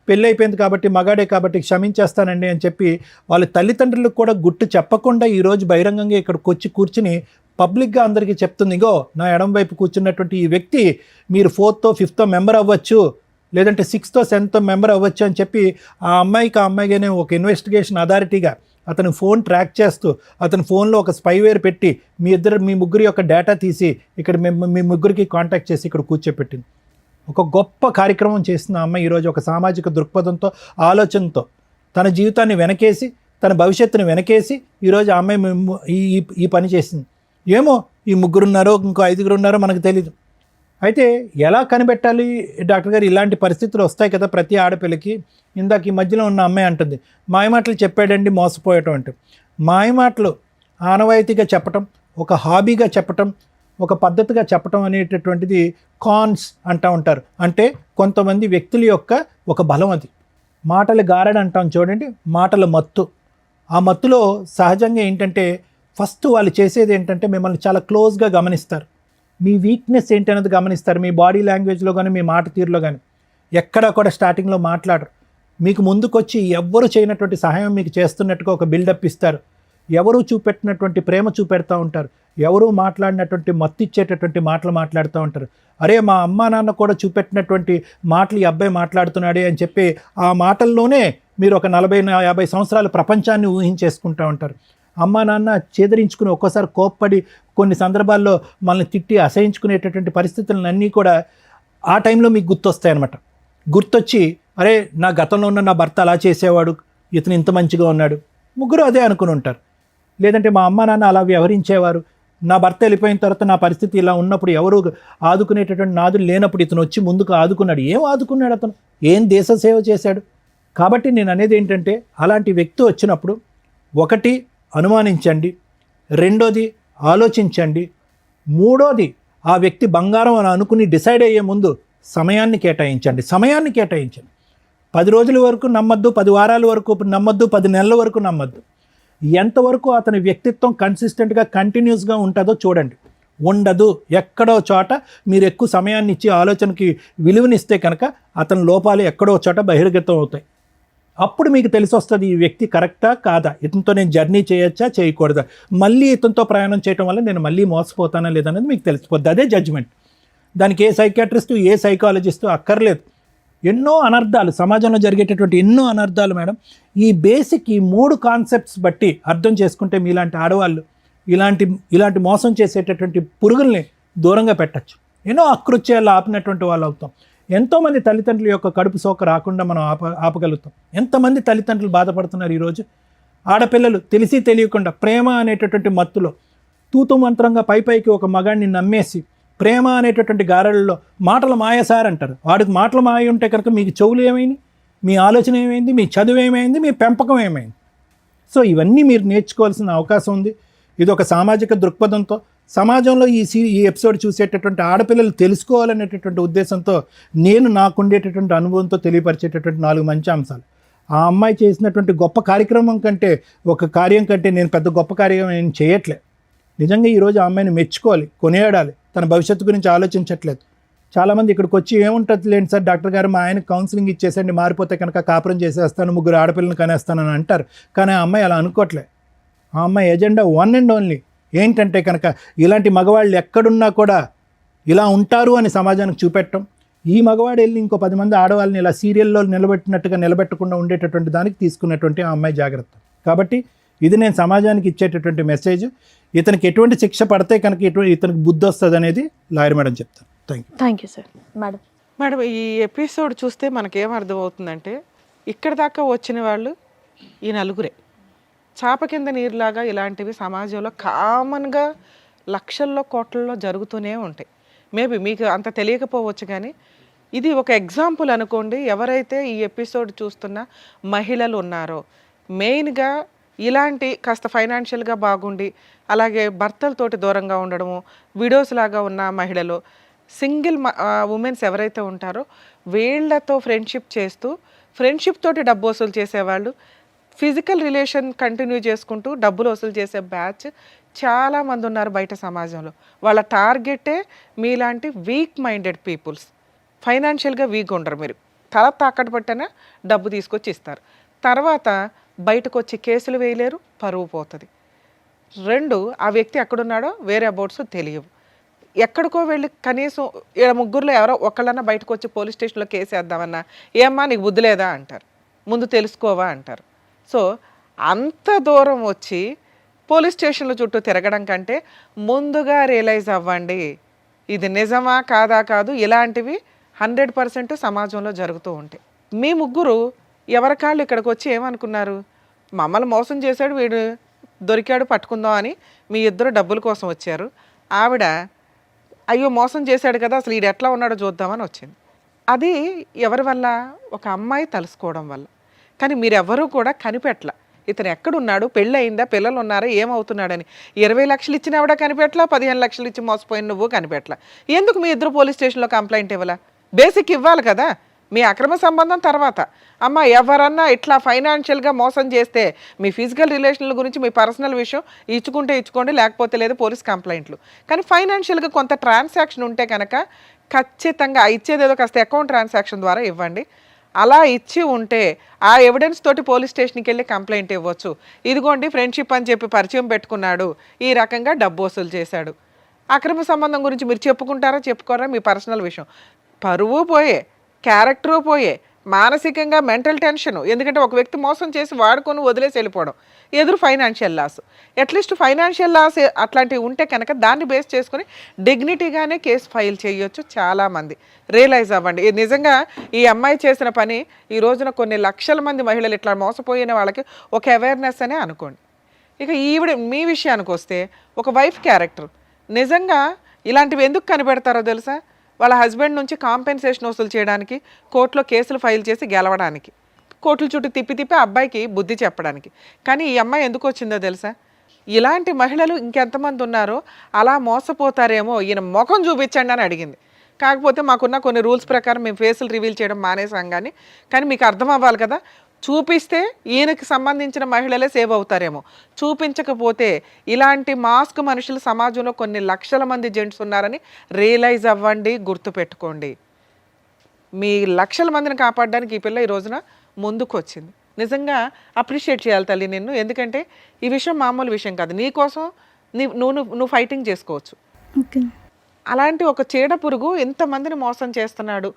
పెళ్ళి అయిపోయింది కాబట్టి మగాడే కాబట్టి క్షమించేస్తానండి అని చెప్పి వాళ్ళ తల్లిదండ్రులకు కూడా గుట్టు చెప్పకుండా ఈరోజు బహిరంగంగా ఇక్కడికి వచ్చి కూర్చుని పబ్లిక్గా అందరికీ చెప్తుంది, ఇగో నా ఎడం వైపు కూర్చున్నటువంటి ఈ వ్యక్తి మీరు 4th, 5th మెంబర్ అవ్వచ్చు, లేదంటే 6th, 7th మెంబర్ అవ్వచ్చు అని చెప్పి ఆ అమ్మాయిగానే ఒక ఇన్వెస్టిగేషన్ అథారిటీగా అతను ఫోన్ ట్రాక్ చేస్తూ అతని ఫోన్లో ఒక స్పైవేర్ పెట్టి మీ ముగ్గురి యొక్క డేటా తీసి ఇక్కడ మీ ముగ్గురికి కాంటాక్ట్ చేసి ఇక్కడ కూర్చోపెట్టింది. ఒక గొప్ప కార్యక్రమం చేసిన అమ్మాయి ఈరోజు ఒక సామాజిక దృక్పథంతో, ఆలోచనతో తన జీవితాన్ని వెనకేసి, తన భవిష్యత్తుని వెనకేసి ఈరోజు ఆ అమ్మాయి ఈ పని చేసింది. ఏమో ఈ 3 ఉన్నారో ఇంకో 5 ఉన్నారో మనకు తెలీదు. అయితే ఎలా కనిపెట్టాలి డాక్టర్ గారు? ఇలాంటి పరిస్థితులు వస్తాయి కదా ప్రతి ఆడపిల్లకి. ఇందాక ఈ మధ్యలో ఉన్న అమ్మాయి అంటుంది, మాయమాటలు చెప్పాడండి మోసపోయటం అంటే. మాయమాటలు ఆనవాయితీగా చెప్పటం, ఒక హాబీగా చెప్పటం, ఒక పద్ధతిగా చెప్పటం అనేటటువంటిది కాన్స్ అంటూ ఉంటారు. అంటే కొంతమంది వ్యక్తుల యొక్క ఒక బలం అది. మాటలు గారడి అంటాం చూడండి, మాటల మత్తు. ఆ మత్తులో సహజంగా ఏంటంటే ఫస్ట్ వాళ్ళు చేసేది ఏంటంటే మిమ్మల్ని చాలా క్లోజ్గా గమనిస్తారు. మీ వీక్నెస్ ఏంటి అనేది గమనిస్తారు. మీ బాడీ లాంగ్వేజ్లో కానీ మీ మాట తీరులో కానీ ఎక్కడా కూడా స్టార్టింగ్లో మాట్లాడరు. మీకు ముందుకొచ్చి ఎవ్వరు చేయనటువంటి సహాయం మీకు చేస్తున్నట్టుగా ఒక బిల్డప్ ఇస్తారు. ఎవరు చూపెట్టినటువంటి ప్రేమ చూపెడతా ఉంటారు. ఎవరు మాట్లాడినటువంటి మత్తు ఇచ్చేటటువంటి మాటలు మాట్లాడుతూ ఉంటారు. అరే మా అమ్మా నాన్న కూడా చూపెట్టినటువంటి మాటలు ఈ అబ్బాయి మాట్లాడుతున్నాడే అని చెప్పి ఆ మాటల్లోనే మీరు ఒక 40-50 సంవత్సరాల ప్రపంచాన్ని ఊహించేసుకుంటూ ఉంటారు. అమ్మా నాన్న చేదరించుకుని ఒక్కోసారి కోప్పడి కొన్ని సందర్భాల్లో మనల్ని తిట్టి అసహించుకునేటటువంటి పరిస్థితులన్నీ కూడా ఆ టైంలో మీకు గుర్తొస్తాయి అన్నమాట. గుర్తొచ్చి అరే నా గతంలో ఉన్న నా భర్త అలా చేసేవాడు, ఇతను ఇంత మంచిగా ఉన్నాడు, ముగ్గురు అదే అనుకుని ఉంటారు. లేదంటే మా అమ్మ నాన్న అలా వ్యవహరించేవారు, నా భర్త వెళ్ళిపోయిన తర్వాత నా పరిస్థితి ఇలా ఉన్నప్పుడు ఎవరు ఆదుకునేటటువంటి నాదులు లేనప్పుడు ఇతను వచ్చి ముందుకు ఆదుకున్నాడు. ఏం ఆదుకున్నాడు అతను? ఏం దేశ సేవ చేశాడు? కాబట్టి నేను అనేది ఏంటంటే అలాంటి వ్యక్తి వచ్చినప్పుడు ఒకటి అనుమానించండి, రెండోది ఆలోచించండి, మూడోది ఆ వ్యక్తి బంగారం అని అనుకుని డిసైడ్ అయ్యే ముందు సమయాన్ని కేటాయించండి. 10 రోజుల వరకు నమ్మద్దు, 10 వారాల వరకు నమ్మద్దు, 10 నెలల వరకు నమ్మద్దు. ఎంతవరకు అతని వ్యక్తిత్వం కన్సిస్టెంట్గా కంటిన్యూస్గా ఉంటుందో చూడండి. ఉండదు, ఎక్కడో చోట మీరు ఎక్కువ సమయాన్ని ఇచ్చి ఆలోచనకి విలువనిస్తే కనుక అతని లోపాలు ఎక్కడో చోట బహిర్గతం అవుతాయి. అప్పుడు మీకు తెలిసి వస్తుంది ఈ వ్యక్తి కరెక్టా కాదా, ఇతనితో నేను జర్నీ చేయొచ్చా చేయకూడదా, మళ్ళీ ఇతనితో ప్రయాణం చేయడం వల్ల నేను మళ్ళీ మోసపోతానా లేదనేది మీకు తెలిసిపోద్ది. అదే జడ్జిమెంట్. దానికి ఏ సైకియాట్రిస్టు ఏ సైకాలజిస్టు అక్కర్లేదు. ఎన్నో అనర్థాలు సమాజంలో జరిగేటటువంటి ఎన్నో అనర్థాలు మేడం ఈ బేసిక్ ఈ 3 కాన్సెప్ట్స్ బట్టి అర్థం చేసుకుంటే మీలాంటి ఆడవాళ్ళు ఇలాంటి మోసం చేసేటటువంటి పురుగుల్ని దూరంగా పెట్టచ్చు. ఎన్నో అకృత్యాలు ఆపినటువంటి వాళ్ళు అవుతాం. ఎంతోమంది తల్లిదండ్రుల యొక్క కడుపు సోక రాకుండా మనం ఆపగలుగుతాం. ఎంతమంది తల్లిదండ్రులు బాధపడుతున్నారు ఈరోజు. ఆడపిల్లలు తెలిసి తెలియకుండా ప్రేమ అనేటటువంటి మత్తులో తూతు మంత్రంగా పైకి ఒక మగాడిని నమ్మేసి ప్రేమ అనేటటువంటి గారెలలో మాటల మాయ సార్ అంటారు. వాడికి మాటల మాయ ఉంటే కనుక మీకు చెవులు ఏమైంది, మీ ఆలోచన ఏమైంది, మీ చదువు ఏమైంది, మీ పెంపకం ఏమైంది. సో ఇవన్నీ మీరు నేర్చుకోవాల్సిన అవకాశం ఉంది. ఇది ఒక సామాజిక దృక్పథంతో సమాజంలో ఈ ఎపిసోడ్ చూసేటటువంటి ఆడపిల్లలు తెలుసుకోవాలనేటటువంటి ఉద్దేశంతో నేను నాకుండేటటువంటి అనుభవంతో తెలియపరిచేటటువంటి 4 మంచి అంశాలు. ఆ అమ్మాయి చేసినటువంటి గొప్ప కార్యక్రమం కంటే ఒక కార్యం కంటే నేను పెద్ద గొప్ప కార్యం నేను చేయట్లే. నిజంగా ఈరోజు ఆ అమ్మాయిని మెచ్చుకోవాలి, కొనియాడాలి. తన భవిష్యత్తు గురించి ఆలోచించట్లేదు. చాలామంది ఇక్కడికి వచ్చి ఏముంటుంది లేండి సార్ డాక్టర్ గారు మా ఆయన కౌన్సిలింగ్ ఇచ్చేసండి మారిపోతే కనుక కాపురం చేసేస్తాను 3 ఆడపిల్లలను కనేస్తానని అంటారు. కానీ ఆ అమ్మాయి అలా అనుకోవట్లే. ఆ అమ్మాయి ఎజెండా వన్ అండ్ ఓన్లీ ఏంటంటే కనుక ఇలాంటి మగవాళ్ళు ఎక్కడున్నా కూడా ఇలా ఉంటారు అని సమాజానికి చూపెట్టడం. ఈ మగవాడు వెళ్ళి ఇంకో 10 మంది ఆడవాళ్ళని ఇలా సీరియల్లో నిలబెట్టినట్టుగా నిలబెట్టకుండా ఉండేటటువంటి దానికి తీసుకున్నటువంటి ఆ అమ్మాయి జాగ్రత్త. కాబట్టి ఇది నేను సమాజానికి ఇచ్చేటటువంటి మెసేజ్. ఇతనికి ఎటువంటి శిక్ష పడితే కనుక ఇతనికి బుద్ధి వస్తుంది అనేది లాయర్ మేడం చెప్తాను. Thank you sir. Madam, madam ఈ ఎపిసోడ్ చూస్తే మనకేం అర్థమవుతుందంటే ఇక్కడ దాకా వచ్చిన వాళ్ళు ఈ నలుగురే. చాప కింద నీరులాగా ఇలాంటివి సమాజంలో కామన్గా లక్షల్లో కోట్లలో జరుగుతూనే ఉంటాయి. మేబీ మీకు అంత తెలియకపోవచ్చు కానీ ఇది ఒక ఎగ్జాంపుల్ అనుకోండి. ఎవరైతే ఈ ఎపిసోడ్ చూస్తున్న మహిళలు ఉన్నారో మెయిన్గా ఇలాంటి కాస్త ఫైనాన్షియల్గా బాగుండి అలాగే భర్తలతోటి దూరంగా ఉండడము, విడోస్ లాగా ఉన్న మహిళలు, సింగిల్ ఉమెన్స్ ఎవరైతే ఉంటారో వీళ్ళతో ఫ్రెండ్షిప్ చేస్తూ ఫ్రెండ్షిప్ తోటి డబ్బు వసూలు చేసేవాళ్ళు, ఫిజికల్ రిలేషన్ కంటిన్యూ చేసుకుంటూ డబ్బులు వసూలు చేసే బ్యాచ్ చాలామంది ఉన్నారు బయట సమాజంలో. వాళ్ళ టార్గెటే మీలాంటి వీక్ మైండెడ్ పీపుల్స్. ఫైనాన్షియల్గా వీక్ ఉండరు, మీరు తల తాకట్టు పట్టినా డబ్బు తీసుకొచ్చి ఇస్తారు. తర్వాత బయటకు వచ్చి కేసులు వేయలేరు, పరువు పోతుంది. 2, ఆ వ్యక్తి ఎక్కడున్నాడో వేరే అబౌట్స్ తెలియవు. ఎక్కడికో వెళ్ళి కనీసం 3 ఎవరో ఒకళ్ళన్నా బయటకు వచ్చి పోలీస్ స్టేషన్లో కేసు వేద్దామన్నా ఏమ్మా నీకు బుద్ధి లేదా అంటారు, ముందు తెలుసుకోవా అంటారు. సో అంత దూరం వచ్చి పోలీస్ స్టేషన్ల చుట్టూ తిరగడం కంటే ముందుగా రియలైజ్ అవ్వండి ఇది నిజమా కాదా కాదు. ఇలాంటివి 100% సమాజంలో జరుగుతూ ఉంటాయి. మీ 3 ఎవరికాళ్ళు ఇక్కడికి వచ్చి ఏమనుకున్నారు, మమ్మల్ని మోసం చేశాడు వీడు దొరికాడు పట్టుకుందాం అని మీ 2 డబ్బుల కోసం వచ్చారు. ఆవిడ అయ్యో మోసం చేశాడు కదా అసలు వీడు ఎట్లా ఉన్నాడో చూద్దామని వచ్చింది. అది ఎవరి వల్ల, ఒక అమ్మాయి తలుసుకోవడం వల్ల. కానీ మీరెవరూ కూడా కనిపెట్ల ఇతను ఎక్కడున్నాడు, పెళ్ళి అయిందా, పిల్లలు ఉన్నారా, ఏమవుతున్నాడని. 20 లక్షలు ఇచ్చిన ఆవిడ కనిపెట్ల, 15 లక్షలు ఇచ్చి మోసపోయిన నువ్వు కనిపెట్ల. ఎందుకు మీ 2 పోలీస్ స్టేషన్లో కంప్లైంట్ ఇవ్వాలా? బేసిక్ ఇవ్వాలి కదా. మీ అక్రమ సంబంధం తర్వాత అమ్మ ఎవరన్నా ఇట్లా ఫైనాన్షియల్గా మోసం చేస్తే మీ ఫిజికల్ రిలేషన్ల గురించి మీ పర్సనల్ విషయం ఇచ్చుకుంటే ఇచ్చుకోండి, లేకపోతే లేదు పోలీస్ కంప్లైంట్లు. కానీ ఫైనాన్షియల్గా కొంత ట్రాన్సాక్షన్ ఉంటే కనుక ఖచ్చితంగా ఇచ్చేదేదో కాస్త అకౌంట్ ట్రాన్సాక్షన్ ద్వారా ఇవ్వండి. అలా ఇచ్చి ఉంటే ఆ ఎవిడెన్స్ తోటి పోలీస్ స్టేషన్కి వెళ్ళి కంప్లైంట్ ఇవ్వచ్చు. ఇదిగోండి ఫ్రెండ్షిప్ అని చెప్పి పరిచయం పెట్టుకున్నాడు, ఈ రకంగా డబ్బు వసూలు చేశాడు. అక్రమ సంబంధం గురించి మీరు చెప్పుకుంటారా చెప్పుకోరా మీ పర్సనల్ విషయం. పరువు పోయే, క్యారెక్టరు పోయే, మానసికంగా మెంటల్ టెన్షన్. ఎందుకంటే ఒక వ్యక్తి మోసం చేసి వాడుకొని వదిలేసి వెళ్ళిపోవడం, ఎదురు financial loss. At least financial loss అట్లాంటివి ఉంటే కనుక దాన్ని బేస్ చేసుకొని డిగ్నిటీగానే కేసు ఫైల్ చేయొచ్చు. చాలామంది రియలైజ్ అవ్వండి. నిజంగా ఈ అమ్మాయి చేసిన పని ఈ రోజున కొన్ని లక్షల మంది మహిళలు ఇట్లా మోసపోయిన వాళ్ళకి ఒక అవేర్నెస్ అనే అనుకోండి. ఇక ఈవిడ మీ విషయానికి వస్తే ఒక వైఫ్ క్యారెక్టర్. నిజంగా ఇలాంటివి ఎందుకు కనిపెడతారో తెలుసా? వాళ్ళ హస్బెండ్ నుంచి కాంపెన్సేషన్ వసూలు చేయడానికి, కోర్టులో కేసులు ఫైల్ చేసి గెలవడానికి, కోర్టుల చుట్టూ తిప్పి తిప్పి అబ్బాయికి బుద్ధి చెప్పడానికి. కానీ ఈ అమ్మాయి ఎందుకు వచ్చిందో తెలుసా? ఇలాంటి మహిళలు ఇంకెంతమంది ఉన్నారో అలా మోసపోతారేమో ఈయన ముఖం చూపించండి అని అడిగింది. కాకపోతే మాకున్న కొన్ని రూల్స్ ప్రకారం మేము ఫేసులు రివీల్ చేయడం మానేసాం. కానీ మీకు అర్థం అవ్వాలి కదా, చూపిస్తే ఈయనకి సంబంధించిన మహిళలే సేవ్ అవుతారేమో, చూపించకపోతే ఇలాంటి మాస్క్ మనుషులు సమాజంలో కొన్ని లక్షల మంది జెంట్స్ ఉన్నారని రియలైజ్ అవ్వండి, గుర్తుపెట్టుకోండి. మీ లక్షల మందిని కాపాడడానికి ఈ పిల్ల ఈ రోజున ముందుకు వచ్చింది. నిజంగా అప్రిషియేట్ చేయాలి తల్లి నిన్ను. ఎందుకంటే ఈ విషయం మామూలు విషయం కాదు. నీకోసం నువ్వు ఫైటింగ్ చేసుకోవచ్చు. అలాంటి ఒక చీడ పురుగు ఎంతమందిని మోసం చేస్తున్నాడు,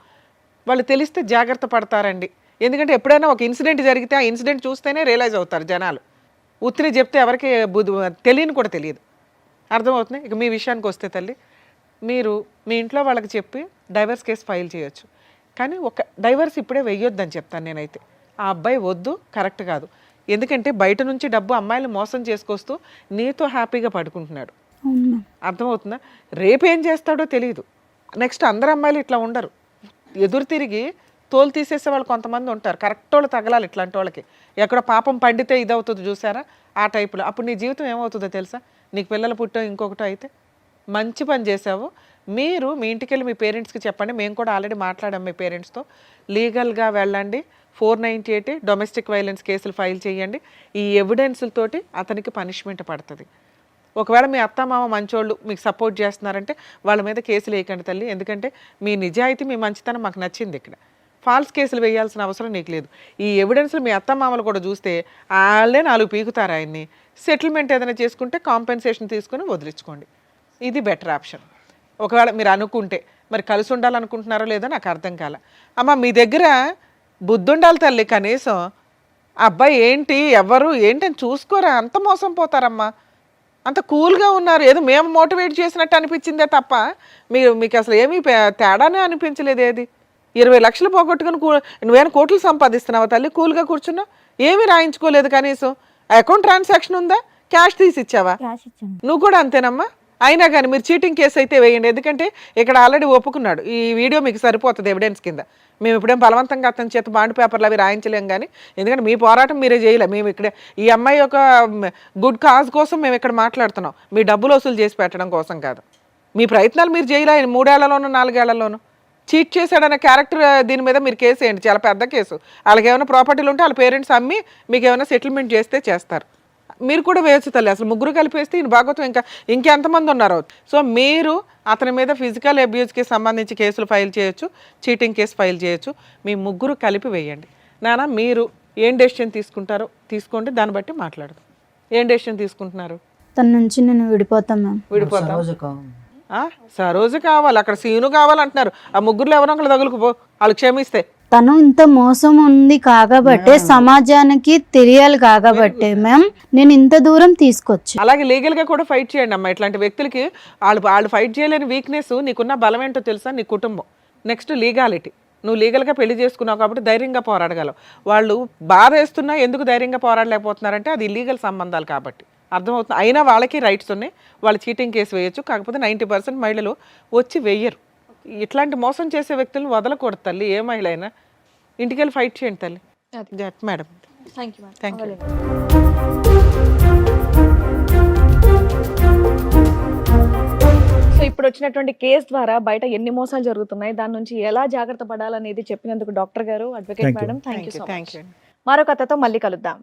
వాళ్ళు తెలిస్తే జాగ్రత్త పడతారండి. ఎందుకంటే ఎప్పుడైనా ఒక ఇన్సిడెంట్ జరిగితే ఆ ఇన్సిడెంట్ చూస్తేనే రియలైజ్ అవుతారు జనాలు. ఉత్తిని చెప్తే ఎవరికి తెలియని కూడా తెలియదు. అర్థమవుతుంది. ఇక మీ విషయానికి వస్తే తల్లి, మీరు మీ ఇంట్లో వాళ్ళకి చెప్పి డైవర్స్ కేసు ఫైల్ చేయొచ్చు. కానీ ఒక డైవర్స్ ఇప్పుడే వెయ్యొద్దని చెప్తాను నేనైతే. ఆ అబ్బాయి వద్దు, కరెక్ట్ కాదు. ఎందుకంటే బయట నుంచి డబ్బు అమ్మాయిలు మోసం చేసుకొస్తూ నీతో హ్యాపీగా పడుకుంటున్నాడు. అర్థమవుతుందా? రేపు ఏం చేస్తాడో తెలియదు. నెక్స్ట్ అందరు అమ్మాయిలు ఇట్లా ఉండరు. ఎదురు తిరిగి తోలు తీసేసే వాళ్ళు కొంతమంది ఉంటారు. కరెక్ట్ వాళ్ళు తగలాలి ఇట్లాంటి వాళ్ళకి. ఎక్కడ పాపం పండితే ఇదవుతుంది చూసారా, ఆ టైపులో. అప్పుడు నీ జీవితం ఏమవుతుందో తెలుసా? నీకు పిల్లలు పుట్టో ఇంకొకటో అయితే. మంచి పని చేసావు. మీరు మీ ఇంటికి వెళ్ళి మీ పేరెంట్స్కి చెప్పండి. మేము కూడా ఆల్రెడీ మాట్లాడాం మీ పేరెంట్స్తో. లీగల్గా వెళ్ళండి. 498 డొమెస్టిక్ వైలెన్స్ కేసులు ఫైల్ చేయండి. ఈ ఎవిడెన్స్లతోటి అతనికి పనిష్మెంట్ పడుతుంది. ఒకవేళ మీ అత్తమామ మంచోళ్ళు మీకు సపోర్ట్ చేస్తున్నారంటే వాళ్ళ మీద కేసులు వేయకండి తల్లి. ఎందుకంటే మీ నిజాయితీ మీ మంచితనం మాకు నచ్చింది. ఇక్కడ ఫాల్స్ కేసులు వేయాల్సిన అవసరం నీకు లేదు. ఈ ఎవిడెన్స్లు మీ అత్తమామలు కూడా చూస్తే వాళ్ళే 4 పీకుతారు ఆయన్ని. సెటిల్మెంట్ ఏదైనా చేసుకుంటే కాంపెన్సేషన్ తీసుకుని వదిలించుకోండి. ఇది బెటర్ ఆప్షన్. ఒకవేళ మీరు అనుకుంటే, మరి కలిసి ఉండాలనుకుంటున్నారో లేదో నాకు అర్థం కాల. అమ్మ మీ దగ్గర బుద్ధి ఉండాలి తల్లి కనీసం. అబ్బాయి ఏంటి ఎవరు ఏంటని చూసుకోరా, అంత మోసం పోతారమ్మా. అంత కూల్గా ఉన్నారు, ఏదో మేము మోటివేట్ చేసినట్టు అనిపించిందే తప్ప మీకు అసలు ఏమీ తేడానే అనిపించలేదు. ఏది 20 లక్షలు పోగొట్టుకుని నువ్వేమైనా కోట్లు సంపాదిస్తున్నావా తల్లి? కూల్గా కూర్చున్నావు, ఏమీ రాయించుకోలేదు కనీసం. అకౌంట్ ట్రాన్సాక్షన్ ఉందా? క్యాష్ తీసి ఇచ్చావా? క్యాష్ ఇచ్చాను. నువ్వు కూడా అంతేనమ్మా. అయినా కానీ మీరు చీటింగ్ కేసు అయితే వేయండి. ఎందుకంటే ఇక్కడ ఆల్రెడీ ఒప్పుకున్నాడు. ఈ వీడియో మీకు సరిపోతుంది ఎవిడెన్స్ కింద. మేము ఇప్పుడేం బలవంతంగా అతని చేత బాండ్ పేపర్లు అవి రాయించలేం. కానీ ఎందుకంటే మీ పోరాటం మీరే చేయలే. మేము ఇక్కడ ఈ అమ్మాయి ఒక గుడ్ కాజ్ కోసం మేము ఇక్కడ మాట్లాడుతున్నాం, మీ డబ్బులు వసూలు చేసి పెట్టడం కోసం కాదు. మీ ప్రయత్నాలు మీరు చేయలే. 3 ఏళ్లలోనూ 4 ఏళ్లలోనూ చీట్ చేశాడన్న క్యారెక్టర్ దీని మీద మీరు కేసు వేయండి. చాలా పెద్ద కేసు. వాళ్ళకి ఏమైనా ప్రాపర్టీలు ఉంటే వాళ్ళ పేరెంట్స్ అమ్మి మీకు ఏమైనా సెటిల్మెంట్ చేస్తే చేస్తారు. మీరు కూడా వేయచ్చు తల్లి. అసలు ముగ్గురు కలిపేస్తే ఈయన భాగవతం ఇంకెంతమంది ఉన్నారో. సో మీరు అతని మీద ఫిజికల్ అబ్యూస్కి సంబంధించి కేసులు ఫైల్ చేయొచ్చు, చీటింగ్ కేసు ఫైల్ చేయొచ్చు. మీ ముగ్గురు కలిపి వేయండి. నాన్న మీరు ఏం డెసిషన్ తీసుకుంటారో తీసుకోండి, దాన్ని బట్టి మాట్లాడదాం. ఏం డెసిషన్ తీసుకుంటున్నారు? తన నుంచి నేను విడిపోతాం మ్యామ్. విడిపోతాం. సరోజ కావాలి. సరోజు కావాలి, అక్కడ సీను కావాలంటున్నారు. ఆ ముగ్గురులో ఎవరో ఒకరు తగులుకుపో, వాళ్ళు క్షమిస్తే. తను ఇంత మోసం ఉంది కాకబట్టే, సమాజానికి తెలియాలి కాకబట్టే మ్యామ్ నేను ఇంత దూరం తీసుకొచ్చి. అలాగే లీగల్గా కూడా ఫైట్ చేయండి అమ్మా. ఇట్లాంటి వ్యక్తులకి వాళ్ళు ఫైట్ చేయలేని వీక్నెస్, నీకున్న బలం ఏంటో తెలుసా? నీ కుటుంబం. Next legality. నువ్వు లీగల్గా పెళ్లి చేసుకున్నావు కాబట్టి ధైర్యంగా పోరాడగలవు. వాళ్ళు బాధ వేస్తున్నా ఎందుకు ధైర్యంగా పోరాడలేకపోతున్నారంటే అది ఇల్లీగల్ సంబంధాలు కాబట్టి. అర్థమవుతుంది. అయినా వాళ్ళకి రైట్స్ ఉన్నాయి, వాళ్ళు చీటింగ్ కేసు వేయొచ్చు. కాకపోతే 90% మహిళలు వచ్చి వెయ్యరు. ఇట్లాంటి మోసం చేసే వ్యక్తులను వదలకూడదు తల్లి. ఏ మహిళ అయినా ఇంటికి వెళ్ళి ఫైట్ చేయండి తల్లి. Madam thank you. Thank you. So ఇప్పుడు వచ్చినటువంటి కేసు ద్వారా బయట ఎన్ని మోసాలు జరుగుతున్నాయి, దాని నుంచి ఎలా జాగ్రత్త పడాలనేది చెప్పినందుకు డాక్టర్ గారు, advocate madam, thank you. Thank you. మరొక కథతో మళ్ళీ కలుద్దాం.